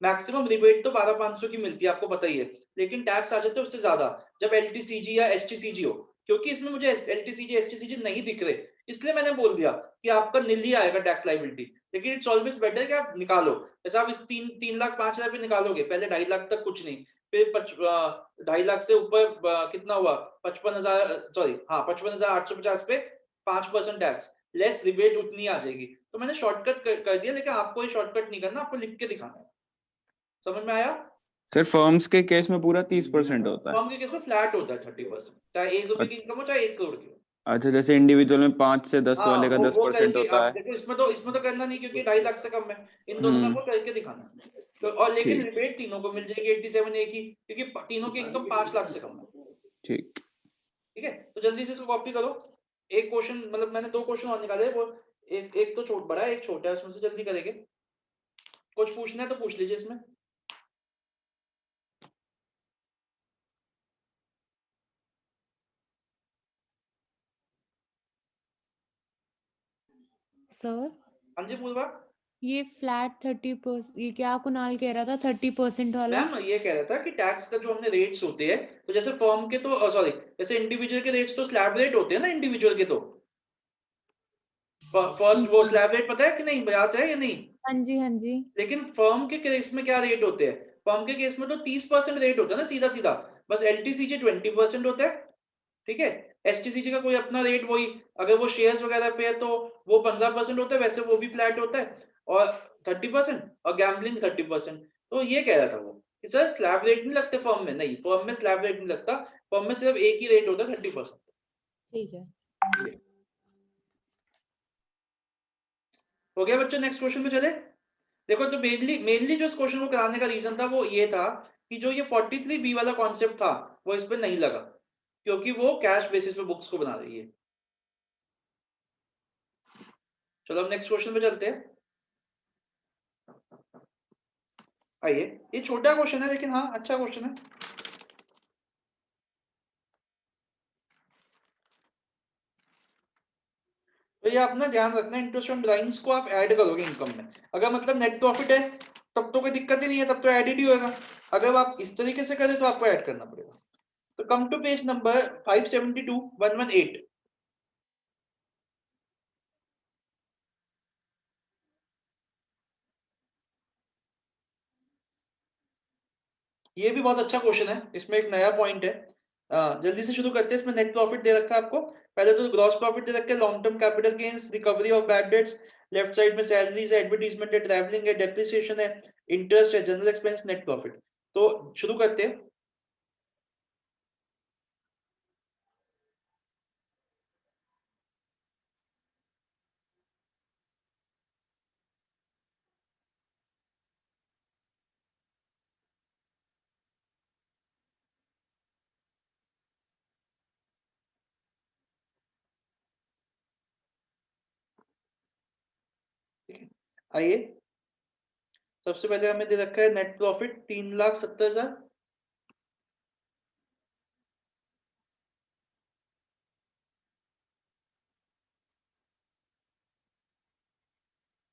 मैक्सिमम रिबेट तो 12,500 की मिलती है, आपको पता ही है, लेकिन टैक्स आ जाता है उससे ज्यादा जब एलटीसीजी या एसटीसीजी हो। क्योंकि इसमें मुझे एलटीसीजी एसटीसीजी नहीं दिख रहे, इसलिए मैंने बोल दिया कि आपका नील ही आएगा टैक्स लायबिलिटी। लेकिन इट्स ऑलवेज बेटर कि आप निकालो। जैसे आप इस 3,05,000 पे निकालोगे, पहले 2.5 लाख तक कुछ नहीं, फिर 2.5 लाख से ऊपर कितना हुआ, 55,000, सॉरी हाँ 55,850 पे 5% टैक्स लेस रिबेट उतनी आ जाएगी। तो मैंने शॉर्टकट कर दिया, लेकिन आपको ये शॉर्टकट नहीं करना, आपको लिख के दिखाना है। समझ में आया? सर फर्म्स के केस में पूरा 30% होता है? फर्म के केस में फ्लैट होता है 30%, चाहे 1 रुपए की इनकम हो चाहे 1 करोड़ की हो। अच्छा जैसे इंडिविजुअल में 5 से 10 हाँ वाले का वो 10% करके होता आप है। देखो, इसमें तो करना नहीं, क्योंकि 2.5 लाख से कम है। इन दोनों में वो करके दिखाना है। तो और लेकिन ठीक रिबेट तीनों को मिल जाएगी 87A की, क्योंकि तीनों की इनकम 5 लाख से कम है। ठीक। ठीक है, तो जल्दी से इसको कॉपी करो। एक क्वेश्चन मतलब मैंने 2 क्वेश्चन और निकाले, वो एक तो बड़ा है, एक छोटा है, उसमें से जल्दी करेंगे। कुछ पूछना है तो पूछ लीजिए इसमें। सर हाँ जी पूर्वा। ये फ्लैट 30%, ये क्या कुणाल कह रहा था 30% वाला? मैम ये कह रहा था कि टैक्स का जो हमने रेट्स होते हैं, तो जैसे फर्म के तो सॉरी, जैसे इंडिविजुअल के रेट्स तो स्लैब रेट होते हैं ना इंडिविजुअल के, तो फर्स्ट वो स्लैब रेट पता है कि नहीं, याद है या नहीं? हाँ जी हाँ जी। लेकिन फर्म के केस में क्या रेट होते हैं? फर्म के केस में तो 30% रेट होता है ना सीधा सीधा, बस एलटीसीजी 20% होता है, ठीक है। एसटीसीजी का कोई अपना रेट वही, अगर वो शेयर्स वगैरह पे है तो वो 15% होता है, वैसे वो भी फ्लैट होता है, और 30% और गैम्बलिंग 30%। तो ये कह रहा था वो कि सर स्लैब रेट नहीं लगते फर्म में, नहीं फर्म में स्लैब रेट नहीं लगता, फर्म में सिर्फ एक ही रेट होता है 30%। ठीक है। हो गया बच्चों, नेक्स्ट क्वेश्चन पे चले। देखो तो मेनली जो इस क्वेश्चन को कराने का रीजन था वो ये था कि जो ये 43B वाला कॉन्सेप्ट था वो इस पे नहीं लगा, क्योंकि वो कैश बेसिस पे बुक्स को बना रही है। चलो अब नेक्स्ट क्वेश्चन पे चलते हैं। आइए, ये छोटा क्वेश्चन है लेकिन हाँ अच्छा क्वेश्चन है। तो ये अपना ध्यान रखना, इंटरेस्ट ऑन ड्राइंग्स को आप ऐड करोगे इनकम में। अगर मतलब नेट प्रॉफिट है तब तो कोई दिक्कत ही नहीं है, तब तो ऐड ही होगा। अगर आप इस तरीके से करें तो आपको ऐड करना पड़ेगा। तो कम टू पेज नंबर 572-118। ये भी बहुत अच्छा क्वेश्चन है, इसमें एक नया पॉइंट है। जल्दी से शुरू करते हैं। इसमें नेट प्रॉफिट दे रखा है आपको, पहले तो ग्रॉस प्रॉफिट दे रखा है, long term capital gains, recovery of bad debts, left side में सैलरीज है, एडवर्टीजमेंट है, ट्रैवलिंग है, डेप्रिसिएशन है, इंटरेस्ट है, जनरल एक्सपेंस, नेट प्रॉफिट। तो शुरू करते हैं। आइए, सबसे पहले हमें दे रखा है नेट प्रॉफिट 3,70,000।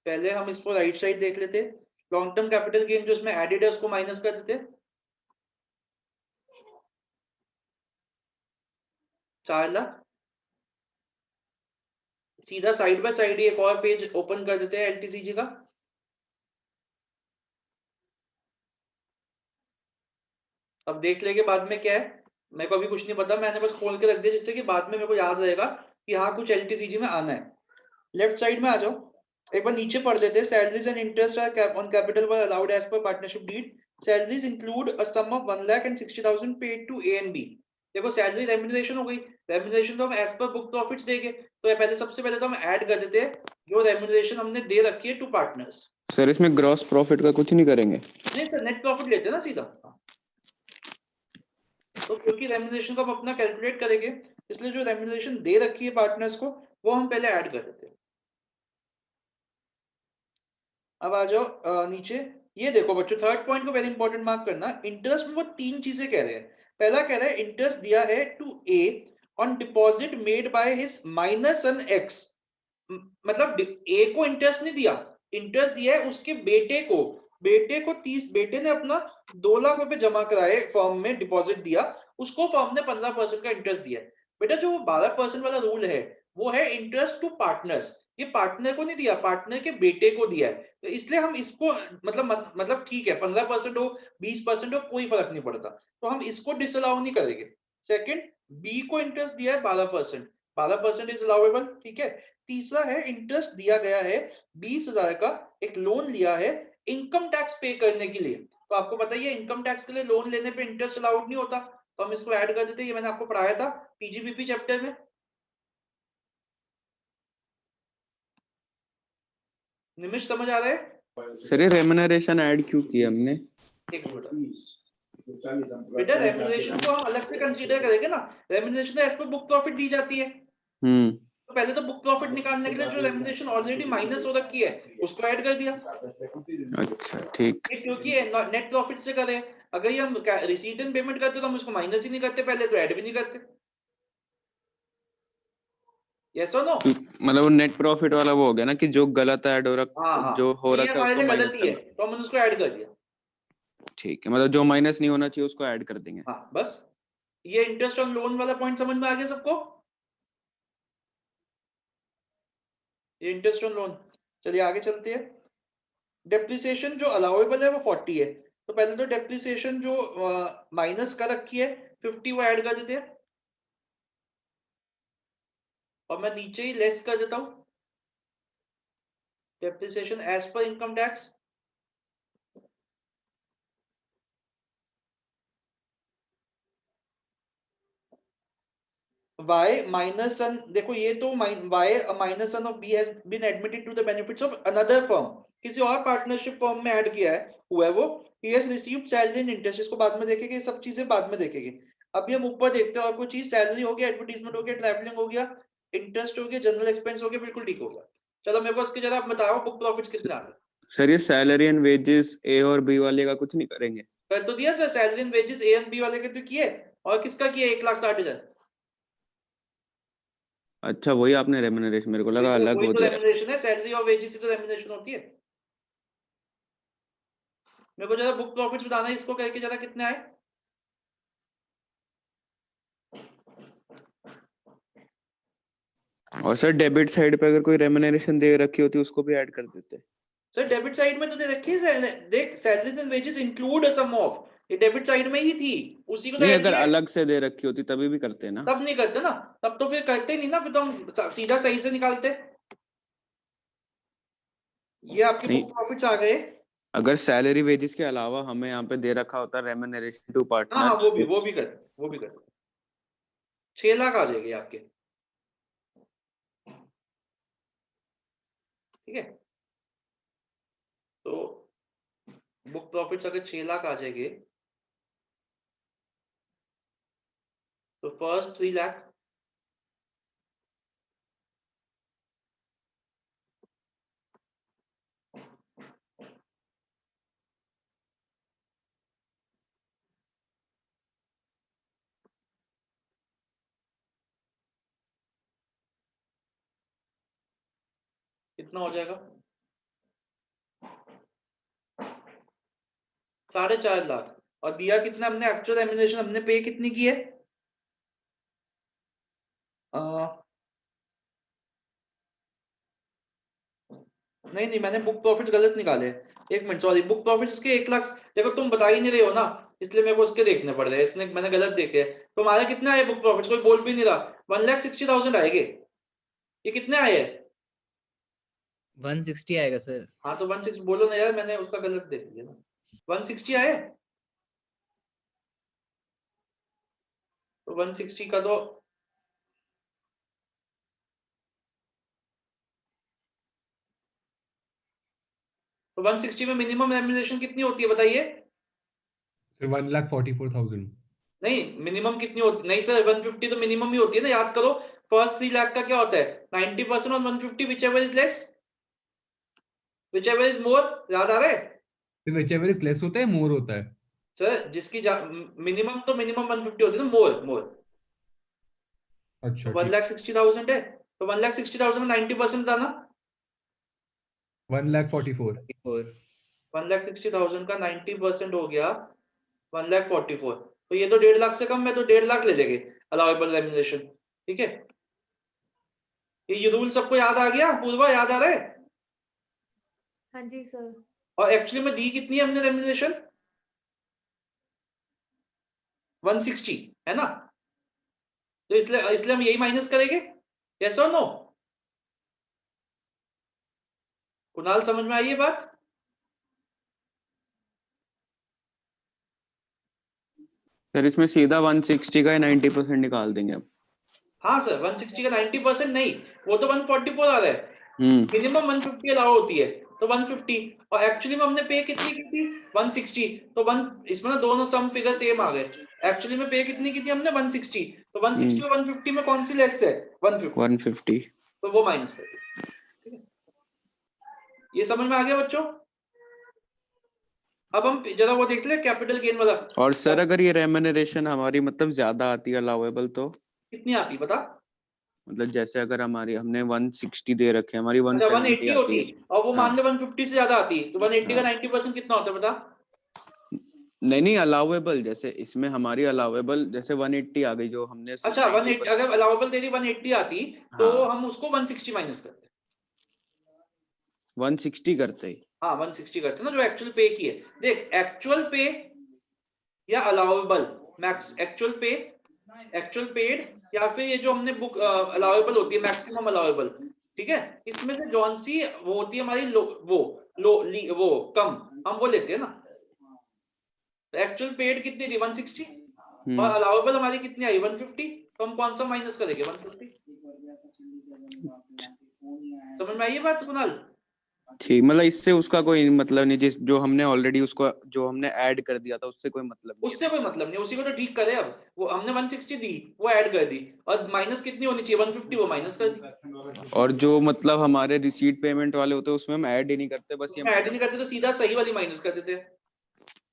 पहले हम इसको राइट साइड देख लेते। लॉन्ग टर्म कैपिटल गेन जो इसमें एडेड है उसको माइनस कर देते, 4 लाख। सीधा साइड बाय साइड एक और पेज ओपन कर देते हैं एलटीसीजी का। अब देख लेंगे बाद में क्या है, मेरे को अभी कुछ नहीं पता, मैंने बस खोल के रख दिया जिससे कि बाद में मेरे को याद रहेगा कि हाँ कुछ एलटीसीजी में आना है। लेफ्ट साइड में आ जाओ, एक बार नीचे पढ़ लेते हैं। Salaries and interest are on capital were allowed as per partnership deed. Salaries include a sum of 1,60,000 paid to A and B. देखो सैलरी रेम्यूनरेशन हो गई, रेम्यूनरेशन तो हम एज पर बुक प्रॉफिट्स देंगे, तो पहले सबसे पहले तो हम ऐड कर देते हैं जो रेम्यूनरेशन हमने दे रखी है टू पार्टनर्स। सर इसमें ग्रॉस प्रॉफिट का कुछ नहीं करेंगे? नहीं सर, नेट प्रॉफिट लेते हैं ना सीधा। तो क्योंकि रेम्यूनरेशन को हम अपना कैलकुलेट करेंगे, इसलिए जो रेम्यूनरेशन दे रखी है पार्टनर्स को वो हम पहले ऐड कर देते हैं। अब आ जाओ नीचे। ये देखो बच्चों, थर्ड पॉइंट को वेरी इंपॉर्टेंट मार्क करना। इंटरेस्ट में वो 3 चीजें कह रहे हैं। पहला कह रहा है इंटरेस्ट दिया है to A on deposit made by his minor son X. मतलब ए को इंटरेस्ट नहीं दिया, इंटरेस्ट दिया है उसके बेटे को। बेटे ने अपना 2 लाख रुपए जमा कराए फर्म में, डिपॉजिट दिया, उसको फर्म ने 15% का इंटरेस्ट दिया है। बेटा जो 12% वाला रूल है वो है इंटरेस्ट टू पार्टनर्स, ये पार्टनर को नहीं दिया, पार्टनर के बेटे को दिया है। तो इसलिए हम इसको मतलब ठीक है 15% हो 20% हो कोई फर्क नहीं पड़ता, तो हम इसको डिसअलाउ नहीं करेंगे। सेकंड, बी को इंटरेस्ट दिया है 12%, 12% इज अलाउएबल, ठीक है। तीसरा है इंटरेस्ट दिया गया है 20,000 का, एक लोन लिया है इनकम टैक्स पे करने के लिए। तो आपको पता ही है इनकम टैक्स के लिए लोन लेने पे इंटरेस्ट अलाउड नहीं होता, तो हम इसको ऐड कर देते हैं। ये मैंने आपको पढ़ाया था पीजीबीपी चैप्टर में। निमिष समझ आ रहा है? सर ये रेम्यूनरेशन ऐड क्यों किया हमने? एक मिनट बेटा, रेम्यूनरेशन को हम अलग से कंसीडर करेंगे ना, remuneration as per book profit दी जाती है। पहले तो बुक प्रॉफिट निकालने के लिए जो रेम्युनरेशन ऑलरेडी माइनस हो रखी है उसको ऐड कर दिया। अच्छा ठीक। ये क्योंकि नेट प्रॉफिट से करे, अगर ये हम रिसीट एंड पेमेंट करते तो हम उसको माइनस ही नहीं करते, पहले तो ऐड भी नहीं करते। यस और नो? मतलब नेट प्रॉफिट वाला वो हो गया ना कि जो गलत ऐड हो रखा, हाँ जो हो ये रखा है हमारे उसको लिए माइनस गलत ही है करना। तो हमने उसको ऐड कर दिया। ठीक है, मतलब जो माइनस नहीं होना चाहिए उसको ऐड कर देंगे। हाँ बस, ये इंटरेस्ट ऑन लोन वाला पॉइंट समझ में आ गया सबको? ये इंटरेस्ट ऑन लोन। चलिए आगे चलते हैं। डेप्रिसिएशन जो अलाउेबल है वो 40 है, तो पहले तो डेप्रिसिएशन जो माइनस कर रखी है 50 वो ऐड कर देते हैं, और मैं नीचे ही लेस कर देता हूं depreciation as per income tax. y minus son, देखो ये तो y minus son of b has been admitted to the benefits of another firm, किसी और पार्टनरशिप फर्म में ऐड किया है, हुआ है वो, he has received salary and interest, इसको बाद में देखेंगे, सब चीजें बाद में देखेंगे। अभी हम ऊपर देखते हैं, और कोई चीज सैलरी हो गया, एडवर्टाइजमेंट हो गया, ट्रैवलिंग हो गया, इंटरेस्ट हो गया, जनरल एक्सपेंस हो गया, बिल्कुल ठीक हो गया। चलो मेरे को इसके जरा आप बताओ बुक प्रॉफिट्स कितने आ गए। सर ये सैलरी एंड वेजेस ए और बी वाले का कुछ नहीं करेंगे? कर तो दिया sir, salary and wages A and B वाले के तो किए, और किसका किया 1,60,000। अच्छा वही आपने रेम्युनरेशन, मेरे को लगा अलग वही हो तो दिया। रेम्युनरेशन है, सैलरी और वेजेस से तो रेम्युनरेशन होती है। मेरे को जरा बुक प्रॉफिट्स बताना है, इसको करके जरा कितने आए। और सर डेबिट साइड पे अगर कोई रेम्युनरेशन दे रखी होती उसको भी ऐड कर देते। सर डेबिट साइड में तो दे रखी है, देख salaries and wages include sum of, ये डेबिट साइड में ही थी, उसी को तो नहीं ऐड अगर किया है। अलग से दे रखी होती तभी भी करते ना। तब नहीं करते ना, तब तो फिर करते ही नहीं ना, फिर तो हम सीधा सही से निकालते। ये आपके नहीं। बुक प्रॉफिट्स आ गए। अगर सैलरी वेजेस के अलावा हमें यहाँ पे दे रखा होता रेम्युनरेशन टू हाँ पार्टनर, हाँ वो भी करते 6 लाख आ जाएंगे आपके, ठीक है। तो बुक प्रॉफिट्स अगर 6 लाख आ जाएंगे तो फर्स्ट 3 लाख, कितना हो जाएगा 4.5 लाख। और दिया कितना हमने, एक्चुअल रेम्युनरेशन हमने पे कितनी की है, नहीं मैंने बुक प्रॉफिट्स गलत निकाले, एक मिनट सॉरी, बुक प्रॉफिट्स इसके 1 लाख, देखो तुम बता ही नहीं रहे हो ना, इसलिए मेरे को उसके देखने पड़ रहे हैं, इसने मैंने गलत देखे। तो हमारा कितना है बुक प्रॉफिट्स, कोई बोल भी नहीं रहा, 1,60,000 आएंगे। ये कितने आए हैं? 160 आएगा सर। हाँ तो 160 बोलो ना यार, मैंने उसका गलत देख लिया ना। 160 आए, तो 160 का तो तो 160 में मिनिमम रेम्युनरेशन कितनी होती है बताइए। सर 1,44,000। नहीं मिनिमम कितनी होती, नहीं सर 150 तो मिनिमम ही होती है ना, याद करो। फर्स्ट 3 लाख का क्या होता है, 90% on 150, whichever is less, whichever is more, याद आ रहा है तो whichever is less होता है मोर होता है। सर, जिसकी मिनिमम तो मिनिमम 150 होती है ना, मोर। अच्छा तो 1,60,000 है, तो 1,60,000 में 90% बताना। 1,44,000। 1,60,000 का 90% हो गया 1,44,000, तो ये तो 1.5 लाख से कम है, तो 1.5 लाख ले लेंगे अलाउेबल रेम्युनरेशन, ठीक है। ये रूल सबको याद आ गया, पूर्वा याद आ रहा है। हाँ जी सर। और एक्चुअली में दी कितनी है हमने रेम्युनरेशन, 160 है ना, तो इसलिए हम यही माइनस करेंगे, यस और नो। कुणाल समझ में आई ये बात? सर इसमें सीधा 160 का 90% निकाल देंगे अब। हाँ सर 160 का 90% नहीं, वो तो 144 आ रहा है, मिनिमम 150 अलाउ होती है, तो 150, और एक्चुअली में हमने पे कितनी की थी 160, तो इसमें ना दोनों सम फिगर सेम आ गए। एक्चुअली में पे कितनी की थी हमने 160, तो 160 और 150 में कौन सी लेस है 150, तो वो माइनस कर दो, ठीक है? ये समझ में आ गया बच्चों? अब हम जरा वो देख ले कैपिटल गेन वाला। और सर अगर ये रेम्यूनरेशन हमारी मतलब ज्यादा आती है अलाउएबल तो कितनी आती बता? मतलब जैसे अगर हमारी हमने 160 दे रखे हमारी अच्छा 170 180 होती आती है। और वो मान हाँ। ले 150 से ज्यादा आती तो 180 का हाँ। 90% कितना होता है बता? नहीं अलाउएबल जैसे इसमें हमारी अलाउएबल जैसे 180 आ गई जो हमने अच्छा 180 अगर 90%। अलाउबल तेरी 180 आती तो हाँ। हम उसको 160 माइनस करते। 160 करते ही। हाँ 160 करते ना जो एक्चुअल पे की है। देख एक्चुअल पे या अलाउएबल मैक्स एक्चुअल पे एक्चुअल पेड या फिर ये जो हमने बुक अलाउएबल होती है मैक्सिमम अलाउएबल, ठीक है? इसमें से जौन सी वो होती है हमारी वो कम हम वो लेते हैं ना। तो एक्चुअल पेड कितनी थी 160 और अलाउएबल हमारी कितनी आई 150, तो हम कौन सा माइनस करेंगे 150। समझ में आई ये बात कुणाल? ठीक मतलब इससे उसका कोई मतलब नहीं जिस जो हमने ऑलरेडी उसको जो हमने ऐड कर दिया था उससे कोई मतलब नहीं उससे कोई मतलब नहीं, उसी को तो ठीक करे। अब वो हमने 160 दी वो ऐड कर दी और माइनस कितनी होनी चाहिए 150 वो माइनस कर दी। और जो मतलब हमारे रिसीट पेमेंट वाले होते हैं उसमें हम ऐड ही नहीं करते बस ये उसमें ऐड ही माइनस नहीं करते तो सीधा सही वाली माइनस कर देते।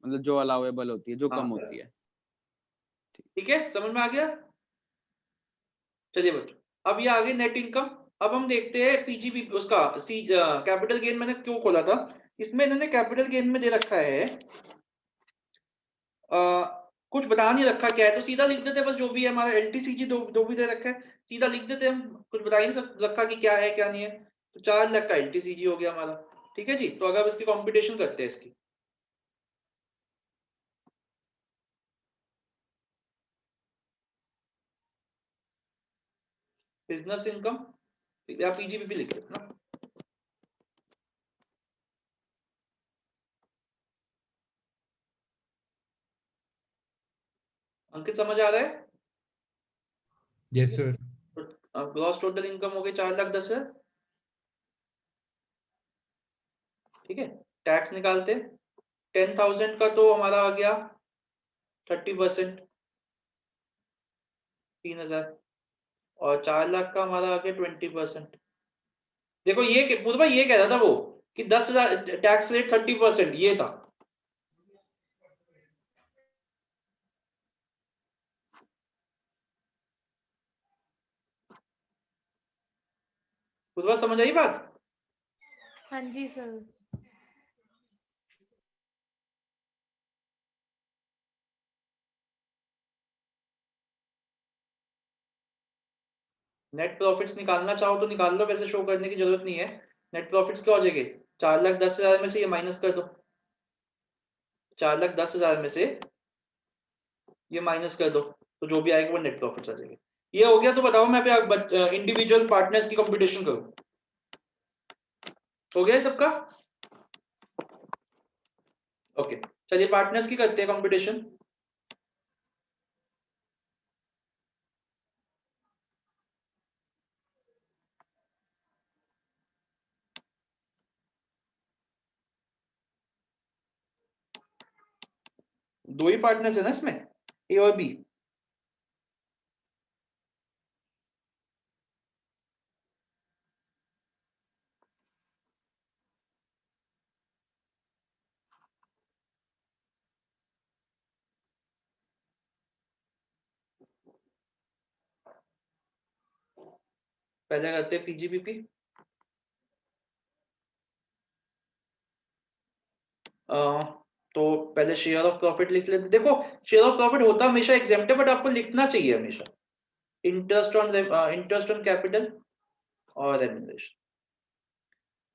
मतलब जो अलाउएबल होती है जो हाँ, कम होती है। ठीक है समझ में आ गया? चलिए बच्चों अब ये आगे नेट इनकम। अब हम देखते हैं पीजीबी उसका सी कैपिटल गेन मैंने क्यों खोला था। इसमें इन्होंने कैपिटल गेन में दे रखा है कुछ बता नहीं रखा क्या है, तो सीधा लिख देते बस जो भी है हमारा एलटीसीजी जो भी दे रखा है सीधा लिख देते हम, कुछ बता ही नहीं रखा कि क्या है क्या नहीं है। तो 4 लाख का एलटीसीजी हो गया हमारा, ठीक है जी। तो अगर इसकी कंपटीशन करते हैं इसकी बिजनेस इनकम या पीजीबीपी लिख देते ना। अंकित समझ आ रहा है? Yes sir. Gross total income हो गई 4,10,000, ठीक है। टैक्स निकालते 10,000 का तो हमारा आ गया 30% 3,000 और 4 लाख का हमारा आ गया 20%। देखो ये पूर्वा ये कह रहा था वो कि 10,000 टैक्स रेट 30% ये था। पूर्वा समझ आई बात? हाँ जी सर। नेट प्रॉफिट्स निकालना चाहो तो निकाल लो, वैसे शो करने की जरूरत नहीं है। नेट प्रॉफिट्स क्या हो जाएंगे 4,10,000 में से ये माइनस कर दो, 4,10,000 में से ये माइनस कर दो तो जो भी आएगा वो नेट प्रॉफिट आ जाएगा। ये हो गया। तो बताओ मैं पे इंडिविजुअल पार्टनर्स की कंपटीशन करूं, हो गया सबका? ओके चलिए पार्टनर्स की करते हैं कंपटीशन। दो ही पार्टनर्स है ना इसमें, ए और बी। पहले करते हैं पीजीबीपी। तो पहले शेयर ऑफ प्रॉफिट लिख लेते। देखो शेयर ऑफ प्रॉफिट होता हमेशा एग्जेम्प्ट है बट आपको लिखना चाहिए हमेशा। इंटरेस्ट ऑन कैपिटल और रेम्युनरेशन।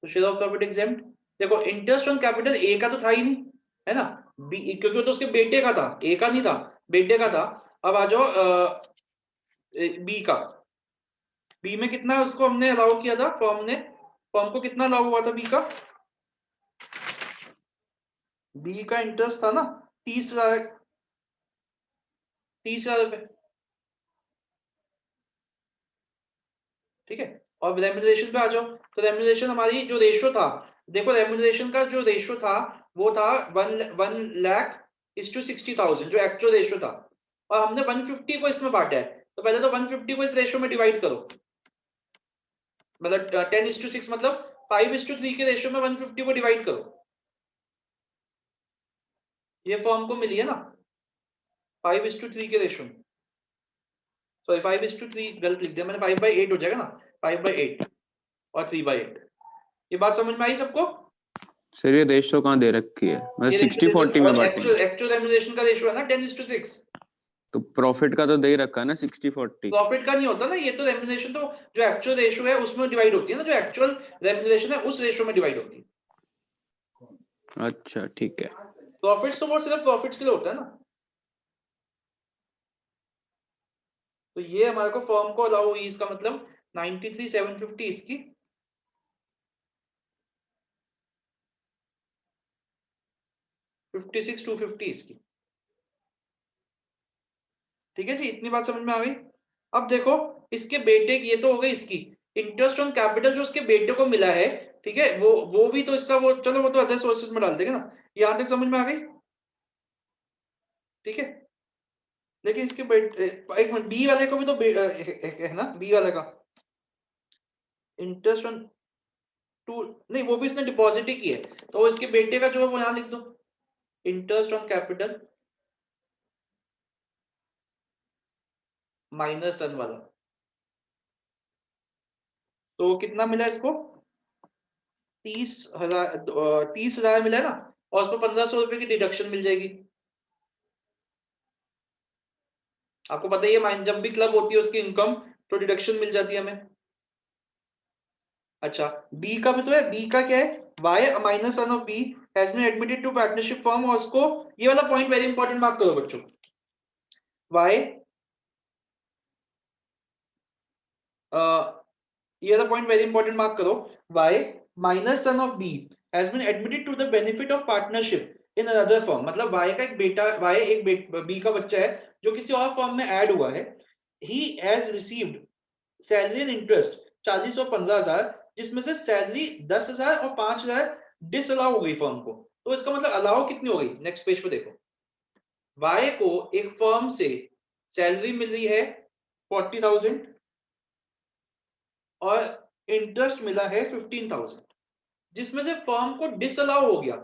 तो शेयर ऑफ प्रॉफिट एग्जेम्प्ट। देखो इंटरेस्ट ऑन कैपिटल ए का तो था ही नहीं, है ना? बी क्योंकि वो तो उसके बेटे का था, ए का नहीं था, बेटे का था। अब आ जाओ बी का। बी में कितना उसको हमने अलाउ किया था, फर्म को कितना अलाउ हुआ था बी का? बी का इंटरेस्ट था ना 30,000, 30,000 रुपए, ठीक है। और रेम्यूनरेशन पे आ जाओ। तो रेम्यूनरेशन हमारी जो रेशो था, देखो रेम्यूनरेशन का जो रेशो था वो था 1 लाख इज टू 60,000 जो एक्चुअल रेशो था। और हमने 150 को इसमें बांटा है, तो पहले तो 150 को इस रेशो में डिवाइड करो। मतलब 10:6 मतलब 5:3 के रेशियो में 150 को डिवाइड करो, ये फर्म को मिली है ना 5:3 के रेशियो में। सॉरी 5:3 गलत लिख दिया मैंने, 5/8 हो जाएगा ना, 5/8 और 3/8। ये बात समझ में आई सबको? सर ये रेशियो कहाँ दे रखी है, मतलब ये 60-40 में बांटेंगे एक्चुअल रेम्यूनरेशन का रेशियो है ना 10:6। तो प्रॉफिट का तो दे ही रखा है ना 60-40। प्रॉफिट का नहीं होता ना, ये तो रेम्यूनरेशन तो जो एक्चुअल रेशियो है उसमें डिवाइड होती है ना, जो एक्चुअल रेम्यूनरेशन है उस रेशियो में डिवाइड होती है। अच्छा ठीक है। प्रॉफिट्स तो वो सिर्फ प्रॉफिट्स के लिए होता है ना। तो ये हमारे को फर्म को अलाउ हुई, इसका मतलब 93,750 इसकी, 56,250 इसकी। ठीक है जी, इतनी बात समझ में आ गई। अब देखो इसके बेटे की, ये तो हो गई इसकी इंटरेस्ट ऑन कैपिटल जो उसके बेटे को मिला है, ठीक है, वो भी तो इसका वो, चलो वो तो अदर सोर्सेज में डाल देंगे ना। यहां तक समझ में आ गई? ठीक है, लेकिन इसके बेटे, एक मिनट, बी वाले को भी तो है ना, बी वाले का इंटरेस्ट ऑन टू, नहीं वो भी इसने डिपॉजिट ही की है, तो इसके बेटे का जो है वो यहां लिख दो, इंटरेस्ट ऑन कैपिटल माइनस सन वाला। तो कितना मिला इसको? 30,000 मिला है ना, और उस पर 1,500 रुपए की डिडक्शन मिल जाएगी। आपको पता ही है जब भी क्लब होती है उसकी इनकम तो डिडक्शन मिल जाती है हमें। अच्छा, बी का भी तो है, बी का क्या है, Y minus son of B has been admitted to partnership firm, और उसको ये वाला पॉइंट वेरी इंपॉर्टेंट मार्क करो बच्चों, वाई ये वाला पॉइंट वेरी इंपॉर्टेंट मार्क करो, Y minus son of B has been admitted to the benefit of partnership in another firm. मतलब वाई का एक बेटा, वाई एक बी का बच्चा है जो किसी और फर्म में ऐड हुआ है, he has received salary and interest 40 और 15,000, जिसमें से सैलरी 10,000 और 5,000 डिसअलाउ हो गई फर्म को। तो इसका मतलब अलाउ कितनी हो गई, नेक्स्ट पेज पे देखो, वाई को एक फर्म से सैलरी मिल रही है 40,000 और इंटरेस्ट मिला है 15,000, जिसमें से फर्म को डिसअलाउ हो गया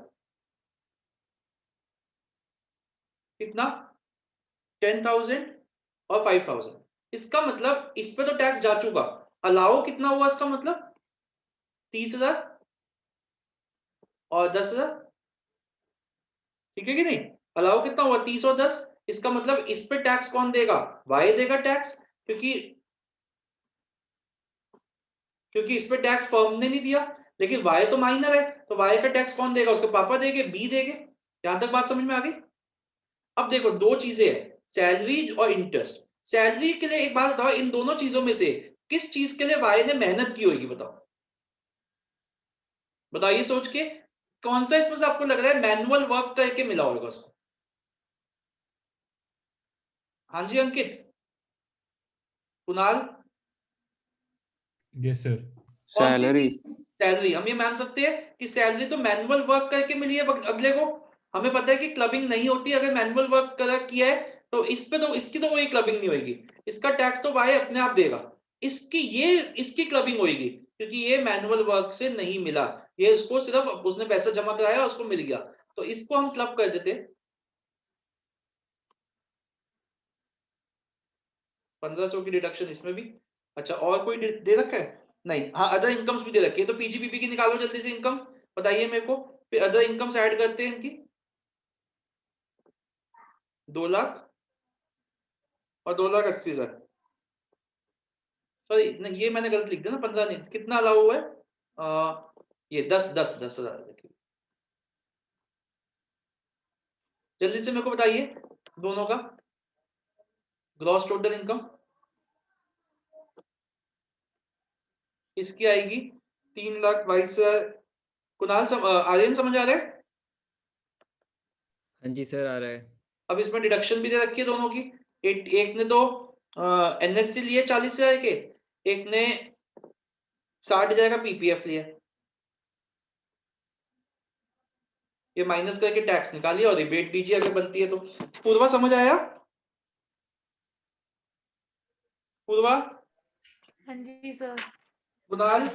कितना, 10,000 और 5,000। इसका मतलब इस पे तो टैक्स जा चुका, अलाउ कितना हुआ इसका मतलब 30,000 और 10,000, ठीक है कि नहीं? अलाउ कितना हुआ 30 और 10, इसका मतलब इस पे टैक्स कौन देगा, वाई देगा टैक्स, क्योंकि इस पे टैक्स फर्म ने नहीं दिया, लेकिन वाई तो माइनर है, तो वाई का टैक्स कौन देगा, उसके पापा देंगे, बी देंगे। यहां तक बात समझ में आ गई? अब देखो दो चीजें है, सैलरी और इंटरेस्ट। सैलरी के लिए एक बात बताओ, इन दोनों चीजों में से किस चीज के लिए वाई ने मेहनत की होगी, बताओ बताइए सोच के, कौन सा इसमें से आपको लग रहा है मैनुअल वर्क करके मिला होगा उसको? हाँ जी अंकित, कुणाल, यस सर। कौन सी सैलरी। चीज? सैलरी। हम ये मान सकते हैं कि सैलरी तो मैनुअल वर्क करके मिली है अगले को, हमें पता है कि क्लबिंग नहीं होती अगर मैनुअल वर्क किया है, तो इस पे तो इसकी तो कोई क्लबिंग नहीं होगी, इसका टैक्स तो वाई अपने आप देगा। इसकी क्लबिंग होगी क्योंकि ये मैनुअल वर्क से नहीं मिला, ये उसको सिर्फ उसने पैसा जमा कराया उसको मिल गया, तो इसको हम क्लब कर देते। 1,500 की डिडक्शन इसमें भी। अच्छा और कोई दे रखा है? नहीं, हाँ अदर इनकम्स भी दे रखी है, तो पीजीपीपी की निकालो जल्दी से इनकम, बताइए मेरे को, फिर अदर इनकम्स ऐड करते हैं इनकी, 2 लाख और 2,80,000। सॉरी नहीं, ये मैंने गलत लिख दिया ना, 15 नहीं, कितना अलाउ हुआ है, ये 10,000। जल्दी से मेरे को बताइए दोनों का ग्रॉस टोटल इनकम, इसकी आएगी 3,22,000। कुणाल आर्यन समझ आ रहा है? हाँ जी सर, आ रहा है। अब इसमें डिडक्शन भी दे रखी है दोनों की, एक ने तो एनएससी लिए 40,000 के, एक ने 60,000 का पीपीएफ लिया, ये माइनस करके टैक्स निकालिए और रिबेट दीजिए अगर बनती है तो। पूर्वा समझ आया? पूर्वा हाँ जी सर। Kunal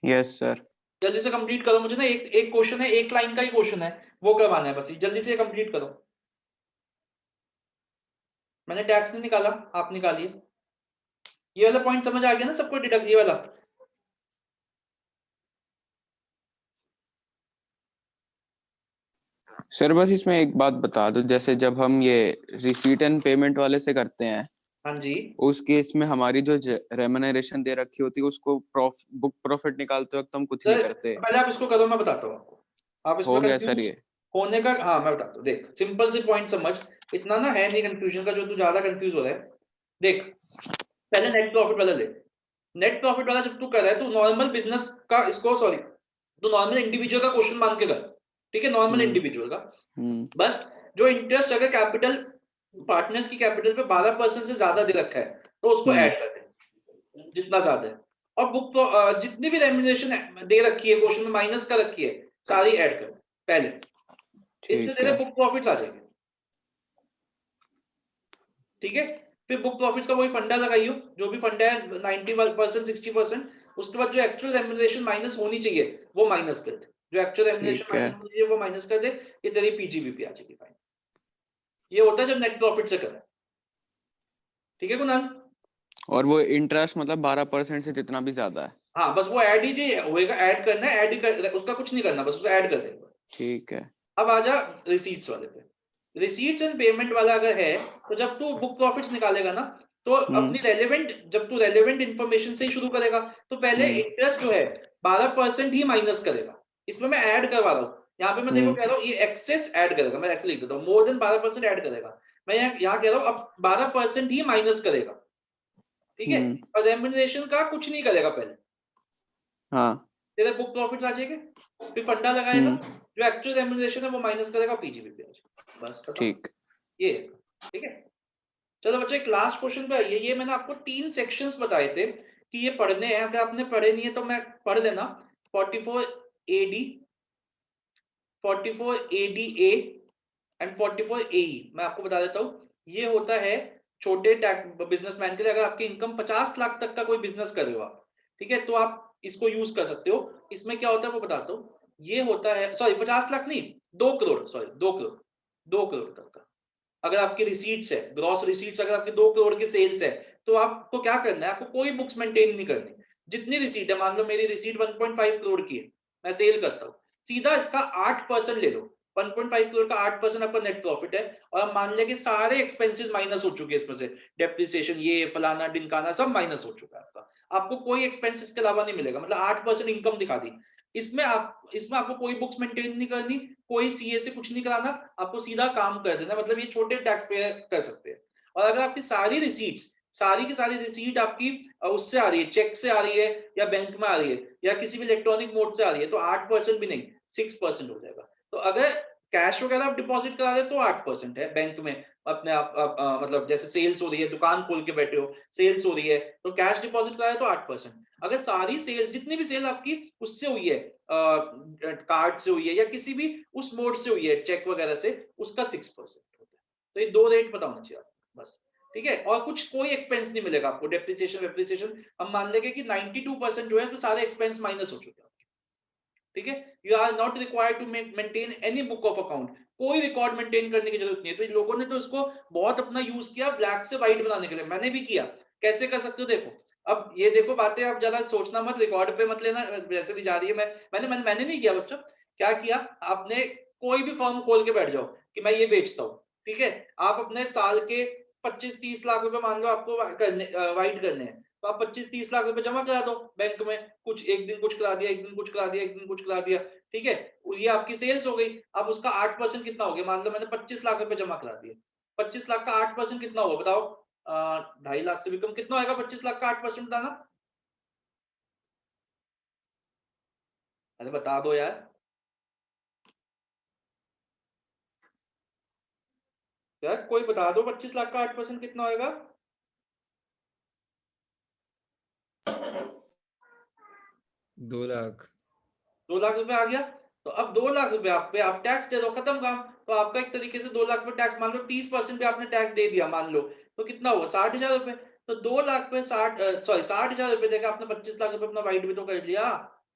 yes sir. जल्दी से कंप्लीट करो, मुझे ना एक क्वेश्चन है, एक लाइन का ही क्वेश्चन है, वो करवाना है बस, जल्दी से कंप्लीट करो। मैंने टैक्स नहीं निकाला, आप निकालिए। ये वाला पॉइंट समझ आ गया ना सबको, डिडक्ट ये वाला? सर बस इसमें एक बात बता दो, जैसे जब हम ये रिसीट एंड पेमेंट वाले से करते हैं, हाँ जी, उस केस में हमारी जो रेमनरेशन दे रखी होती है उसको बुक प्रॉफिट निकालते वक्त हम कुछ नहीं सर करते। पहले आप इसको करो, मैं बताता हूँ आपको। आप इसमें हो गया सर कंफ्यूज ये। होने का, हाँ मैं बताता हूँ, देख सिंपल सी पॉइंट समझ, इतना ना है नहीं कंफ्यूजन का जो तू ज्यादा कंफ्यूज हो रहा है। देख पहले नेट प्रॉफिट वाला ले। नेट प्रॉफिट वाला जब तू कर रहा है तो नॉर्मल बिजनेस का इसको, सॉरी, तो नॉर्मल इंडिविजुअल का क्वेश्चन मान के कर, ठीक है, नॉर्मल इंडिविजुअल का। बस जो इंटरेस्ट अगर कैपिटल पार्टनर्स की कैपिटल पे 12% से ज्यादा दे रखा है तो उसको ऐड कर दे जितना ज्यादा है, और बुक जितनी भी रेम्यूनरेशन दे रखी है क्वेश्चन में माइनस का रखी है सारी ऐड कर पहले, इससे तेरे बुक प्रॉफिट्स आ जाएंगे, ठीक है। फिर बुक प्रॉफिट्स का वही फंडा लगाइयो, जो भी फंडा है 90% 60%, उसके बाद जो एक्चुअल रेम्यूनरेशन माइनस होनी चाहिए वो माइनस कर दे, जो एक्चुअल रेम्यूनरेशन माइनस होनी चाहिए वो माइनस कर दे, ये तेरी पीजीबीपी आ जाएगी फाइन। ये होता है जब नेट प्रॉफिट से करें, ठीक है कुणाल? और वो इंटरेस्ट मतलब 12% से जितना भी ज्यादा है। हाँ बस वो ऐड ही होएगा, ऐड करना है, ऐड कर, उसका कुछ नहीं करना, बस उसको ऐड कर देगा। ठीक है। अब आजा रिसीट्स वाले पे। रिसीट्स एंड पेमेंट वाला अगर है तो जब तू बुक प्रॉफिट्स निकालेगा ना तो अपनी रेलेवेंट, जब तू रेलेवेंट इंफॉर्मेशन से ही शुरू करेगा तो पहले इंटरेस्ट जो है 12% ही माइनस करेगा। इसमें मैं ऐड करवा रहा हूँ, यहाँ पे मैं देखो कह रहा हूँ ये एक्सेस ऐड करेगा, मैं ऐसे लिख देता हूँ, मोर देन 12% ऐड करेगा। मैं यहाँ कह रहा हूँ अब 12% ही माइनस करेगा, ठीक है, और रेम्यूनरेशन का कुछ नहीं करेगा पहले। हाँ, तेरे बुक प्रॉफिट्स आ जाएंगे, फिर फंडा लगाएगा, जो एक्चुअल रेम्यूनरेशन है वो माइनस करेगा, पीजीबीपी आ जाएगा, बस खत्म। ठीक, ये ठीक है। चलो बच्चों एक लास्ट क्वेश्चन पे आइए। ये मैंने आपको 3 सेक्शंस बताए थे कि ये पढ़ने हैं, अगर आपने पढ़े नहीं है तो मैं पढ़ लेना। 44 AD, 44 ADA एंड 44 AE मैं आपको बता देता हूँ। ये होता है छोटे बिजनेसमैन के लिए, अगर आपकी इनकम 50 लाख तक का कोई बिजनेस कर रहे हो आप, ठीक है, तो आप इसको यूज कर सकते हो। इसमें क्या होता है वो बताता हूँ। ये होता है, सॉरी 50 लाख नहीं, 2 करोड़, सॉरी 2 करोड़, 2 करोड़ तक का अगर आपकी रिसीट्स है, ग्रॉस रिसीट्स अगर आपकी 2 करोड़ की सेल्स है, तो आपको क्या करना है, आपको कोई बुक्स मेंटेन नहीं करनी। जितनी रिसीट है, मान लो मेरी रिसीट 1.5 करोड़ की है, मैं सेल करता हूँ, सीधा इसका 8% ले लो। 1.5 करोड़ का 8% आपका नेट प्रॉफिट है, और हम मान लें कि सारे एक्सपेंसेस माइनस हो चुके हैं इसमें से, डेप्रिसिएशन ये फलाना डिनकाना सब माइनस हो चुका है आपका, आपको कोई एक्सपेंसेस के अलावा नहीं मिलेगा, मतलब 8% इनकम दिखा दी। इसमें आपको कोई बुक्स मेंटेन नहीं करनी, कोई सीए से कुछ नहीं कराना, आपको सीधा काम कर देना, मतलब ये छोटे टैक्स पेयर कर सकते हैं। और अगर आपकी सारी रिसीट्स, सारी की सारी रिसीट आपकी उससे आ रही है, चेक से आ रही है या बैंक में आ रही है या किसी भी इलेक्ट्रॉनिक मोड से आ रही है, तो 8% भी नहीं 6% हो जाएगा। तो अगर कैश वगैरह आप डिपॉजिट करा रहे तो 8% है बैंक में अपने आप, मतलब जैसे सेल्स हो रही है, दुकान खोल के बैठे हो, सेल्स हो रही है तो कैश डिपॉजिट करा रहे तो 8%। अगर सारी सेल्स, जितनी भी सेल आपकी उससे हुई है, कार्ड से हुई है या किसी भी उस मोड से हुई है, चेक वगैरह से, उसका 6% होता है। तो ये 2 रेट पता होना चाहिए आपको बस, ठीक है। और कुछ कोई एक्सपेंस नहीं मिलेगा आपको, डेप्रिसिएशन हम मान लेंगे कि 92% जो है तो सारे एक्सपेंस माइनस हो चुके हैं, ठीक है। You are not required to maintain any book of account, कोई रिकॉर्ड मेंटेन करने की जरूरत नहीं है। तो लोगों ने तो इसको बहुत अपना यूज किया ब्लैक से व्हाइट बनाने के लिए, मैंने भी किया। कैसे कर सकते हो देखो, अब ये देखो बातें आप ज्यादा सोचना मत, रिकॉर्ड पे मत लेना, वैसे भी जा रही है। मैंने नहीं किया बच्चों। क्या किया आपने, कोई भी फर्म खोल के बैठ जाओ कि मैं ये बेचता हूँ, ठीक है, आप अपने साल के 25-30 लाख रुपए मान लो आपको वाइट करने हैं, तो आप 25-30 लाख रुपए जमा करा दो बैंक में, कुछ एक दिन कुछ करा दिया, एक दिन कुछ करा दिया, एक दिन कुछ करा दिया, ठीक है, ये आपकी सेल्स हो गई। अब उसका 8% कितना हो गया, मान लो मैंने 25 लाख रुपए जमा करा दिए, 25 लाख का 8% कितना होगा बताओ? 2.5 लाख से भी कम। कितना होगा 25 लाख का 8% बताना? अरे बता दो यार, यार कोई बता दो 25 लाख का 8% कितना होगा? 2 लाख। 2 लाख रुपए आ गया। तो अब 2 लाख रुपए आप पे आप टैक्स दे दो, खत्म काम। तो आपका एक तरीके से 2 लाख पे टैक्स, मान लो 30% पे आपने टैक्स दे दिया मान लो, तो कितना हुआ 60,000 रुपए। तो 2 लाख पे 60,000 रुपए देगा, आपने 25 लाख रुपए अपना वाइट भी तो कर लिया,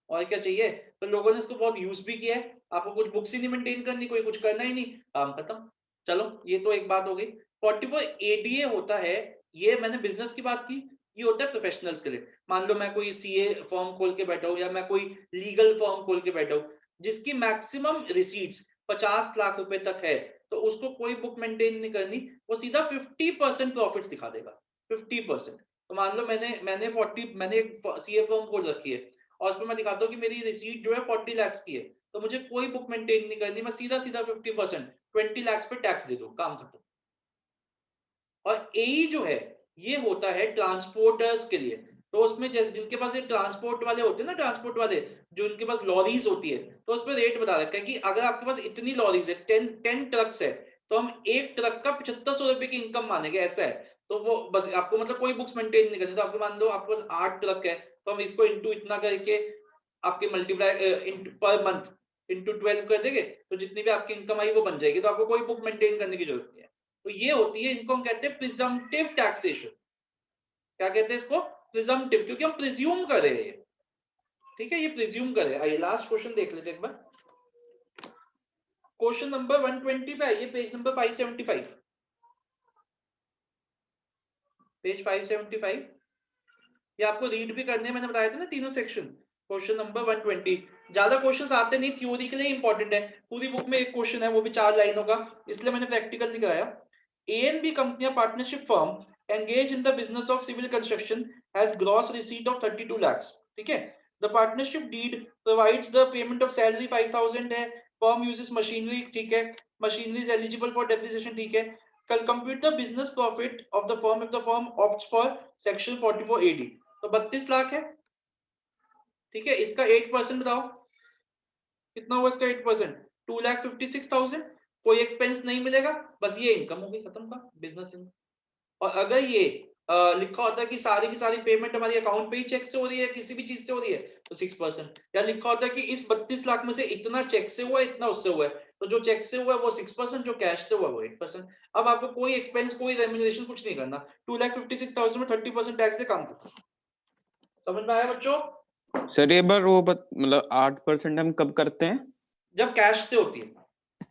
और क्या चाहिए। तो लोगों ने इसको बहुत यूज भी किया है, आपको कुछ बुक्स ही नहीं मेंटेन करनी, कोई कुछ करना ही नहीं, काम खत्म। चलो ये तो एक बात हो गई। 44 ADA होता है, ये मैंने बिजनेस की बात की, ये होता है प्रोफेशनल्स के लिए। मान लो मैं कोई सीए फर्म खोल के बैठा हूँ, या मैं कोई लीगल फर्म खोल के बैठा हूँ, जिसकी मैक्सिमम रिसीट्स 50 लाख रुपए तक है, तो उसको कोई बुक मेंटेन नहीं करनी, वो सीधा 50% प्रॉफिट दिखा देगा, 50%। तो मान लो मैंने एक सीए फर्म खोल रखी है, और उसमें मैं दिखाता हूँ कि मेरी रिसीट जो है 40 लाख की है, तो मुझे कोई बुक मेंटेन नहीं करनी, मैं सीधा 50%, 20 लाख पे टैक्स दे दूं, काम खत्म। और एई जो है, ये होता है ट्रांसपोर्टर्स के लिए। तो उसमें जैसे जिनके पास ये ट्रांसपोर्ट वाले होते हैं ना, ट्रांसपोर्ट वाले जो उनके पास लॉरीज होती है, तो उसमें रेट बता रखा है कि अगर आपके पास इतनी लॉरीज है, 10 ट्रक्स है, तो हम एक ट्रक का 7500 रुपए की इनकम मानेंगे, ऐसा है। तो वो बस आपको मतलब कोई बुक्स मेंटेन नहीं करनी, तो आपको मान लो आपके पास 8 ट्रक है, तो हम इसको इंटू इतना करके आपके मल्टीप्लाई पर मंथ इंटू 12 कर देंगे, तो जितनी भी आपकी इनकम आई वो बन जाएगी, तो आपको कोई बुक मेंटेन करने की जरूरत नहीं है। तो ये होती है, इनको हम कहते हैं प्रिजम्पटिव टैक्सेशन। क्या कहते हैं इसको? प्रिजम्पटिव, क्योंकि हम प्रिज्यूम कर रहे हैं, ठीक है, ये प्रिज्यूम कर रहे हैं। आइए लास्ट क्वेश्चन देख लेते हैं एक बार। क्वेश्चन नंबर 120 पे आइए, पेज नंबर 575, पेज 575। ये आपको रीड भी करने, मैंने बताया था ना तीनों सेक्शन। क्वेश्चन नंबर 120, ज्यादा क्वेश्चंस आते नहीं, थ्योरी के लिए इंपॉर्टेंट है, पूरी बुक में एक क्वेश्चन है, वो भी 4 लाइनों का, इसलिए मैंने प्रैक्टिकल नहीं कराया। ए एंड बी कंपनियां partnership firm engaged in the business of civil construction has gross receipt of 32 lakhs, ठीक है। The partnership deed provides the payment of salary 5,000 है, firm uses machinery, ठीक है, machinery is eligible for depreciation, ठीक है। Can compute the business profit of the firm if the firm opts for section 44 AD, तो 32 लाख है, ठीक है। इसका 8% बताओ कितना हुआ इसका 8%, 2,56,000। कोई एक्सपेंस नहीं मिलेगा, बस ये इनकम होगी, खत्म का बिजनेस इनकम। और अगर ये लिखा होता है कि सारी की सारी पेमेंट हमारी अकाउंट पे ही चेक से हो रही है, किसी भी चीज से हो रही है, तो 6%। या लिखा होता है कि इस 32 लाख में से इतना चेक से हुआ है, इतना उससे हुआ है, तो जो चेक से हुआ है वो 6%, जो कैश से हुआ है वो 8%। अब आपको कोई एक्सपेंस, कोई रेम्यूनरेशन कुछ नहीं करना, 2,56,000 में 30% टैक्स से काम करो। समझ में आया बच्चों? सर ये बार वो मतलब 8% हम कब करते हैं? जब कैश से होती है।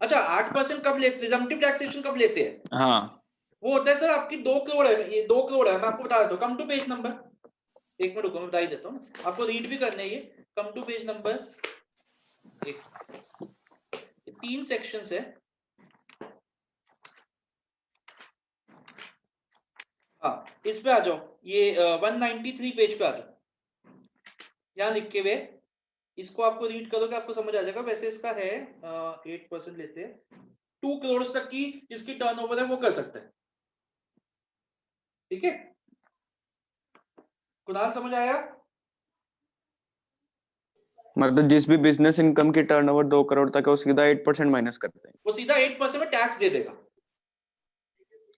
अच्छा 8% कब लेते, प्रिजम्पटिव टैक्सेशन कब लेते हैं? हाँ वो होता है सर आपकी 2 करोड़ है, ये 2 करोड़ है, मैं आपको बता देता हूँ। कम टू पेज नंबर, एक मिनट रुको, मैं बता ही देता हूँ, आपको रीड भी करने ये। कम टू पेज नंबर, एक 3 सेक्शंस है। हाँ इस पे आ जाओ, ये 193 पेज पे आ जाओ, यहाँ लिख के हुए, इसको आपको रीड करोगे आपको समझ आ जाएगा। वैसे इसका है 8% लेते हैं, 2 करोड़ तक की जिसकी टर्नओवर है वो कर सकते हैं, ठीक है। कुणाल समझ आया? मतलब जिस भी बिजनेस इनकम की टर्नओवर 2 करोड़ तक है वो सीधा 8% माइनस करते हैं। वो सीधा 8% में टैक्स दे देगा।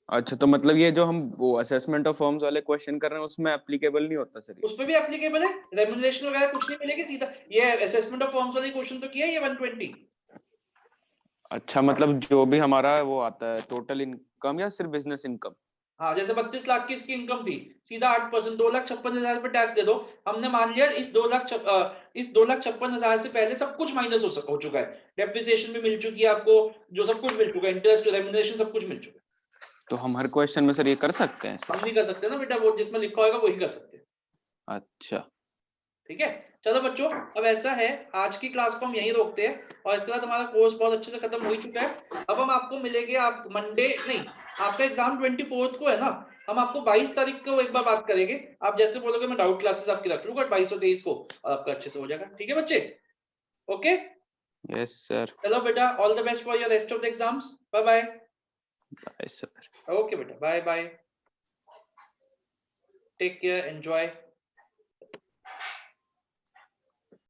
अच्छा तो मतलब ये जो हम वो असेसमेंट ऑफ फर्म्स वाले क्वेश्चन कर रहे हैं उसमें एप्लीकेबल नहीं होता सर ये? उसमें भी एप्लीकेबल है, रेम्यूनरेशन वगैरह कुछ नहीं मिलेगी, सीधा ये असेसमेंट ऑफ फर्म्स वाली क्वेश्चन तो किया है ये 120। अच्छा मतलब जो भी हमारा वो आता है टोटल इनकम या सिर्फ बिजनेस इनकम? हाँ जैसे 32 लाख की इसकी इनकम थी, सीधा 8%, 2,56,000 पे टैक्स दे दो। हमने मान लिया इस 2,56,000 से पहले सब कुछ माइनस हो चुका है, डेप्रिसिएशन भी मिल चुकी है आपको, जो सब कुछ मिल चुका है, इंटरेस्ट रेम्यूनरेशन सब कुछ मिल चुका है। तो हम हर क्वेश्चन में सर ये कर सकते हैं? हम नहीं कर सकते ना बेटा, वो जिसमें लिखा होगा वही कर सकते हैं। अच्छा ठीक है चलो बच्चों, अब ऐसा है आज की क्लास को हम यहीं रोकते हैं, और इसके बाद हमारा कोर्स बहुत अच्छे से खत्म हो ही चुका है। अब हम आपको मिलेंगे, आप मंडे नहीं, आपका एग्जाम 24 को है ना, हम आपको 22 तारीख को एक बार बात करेंगे। आप जैसे बोलोगे मैं डाउट क्लासेस आपकी रख लूंगा 22 और 23 को, और आपका अच्छे से हो जाएगा, ठीक है बच्चे? Okay yes sir. चलो बेटा, all the best for your rest of the exams, bye bye. Bye sir. Okay बेटा, bye bye, take care, enjoy.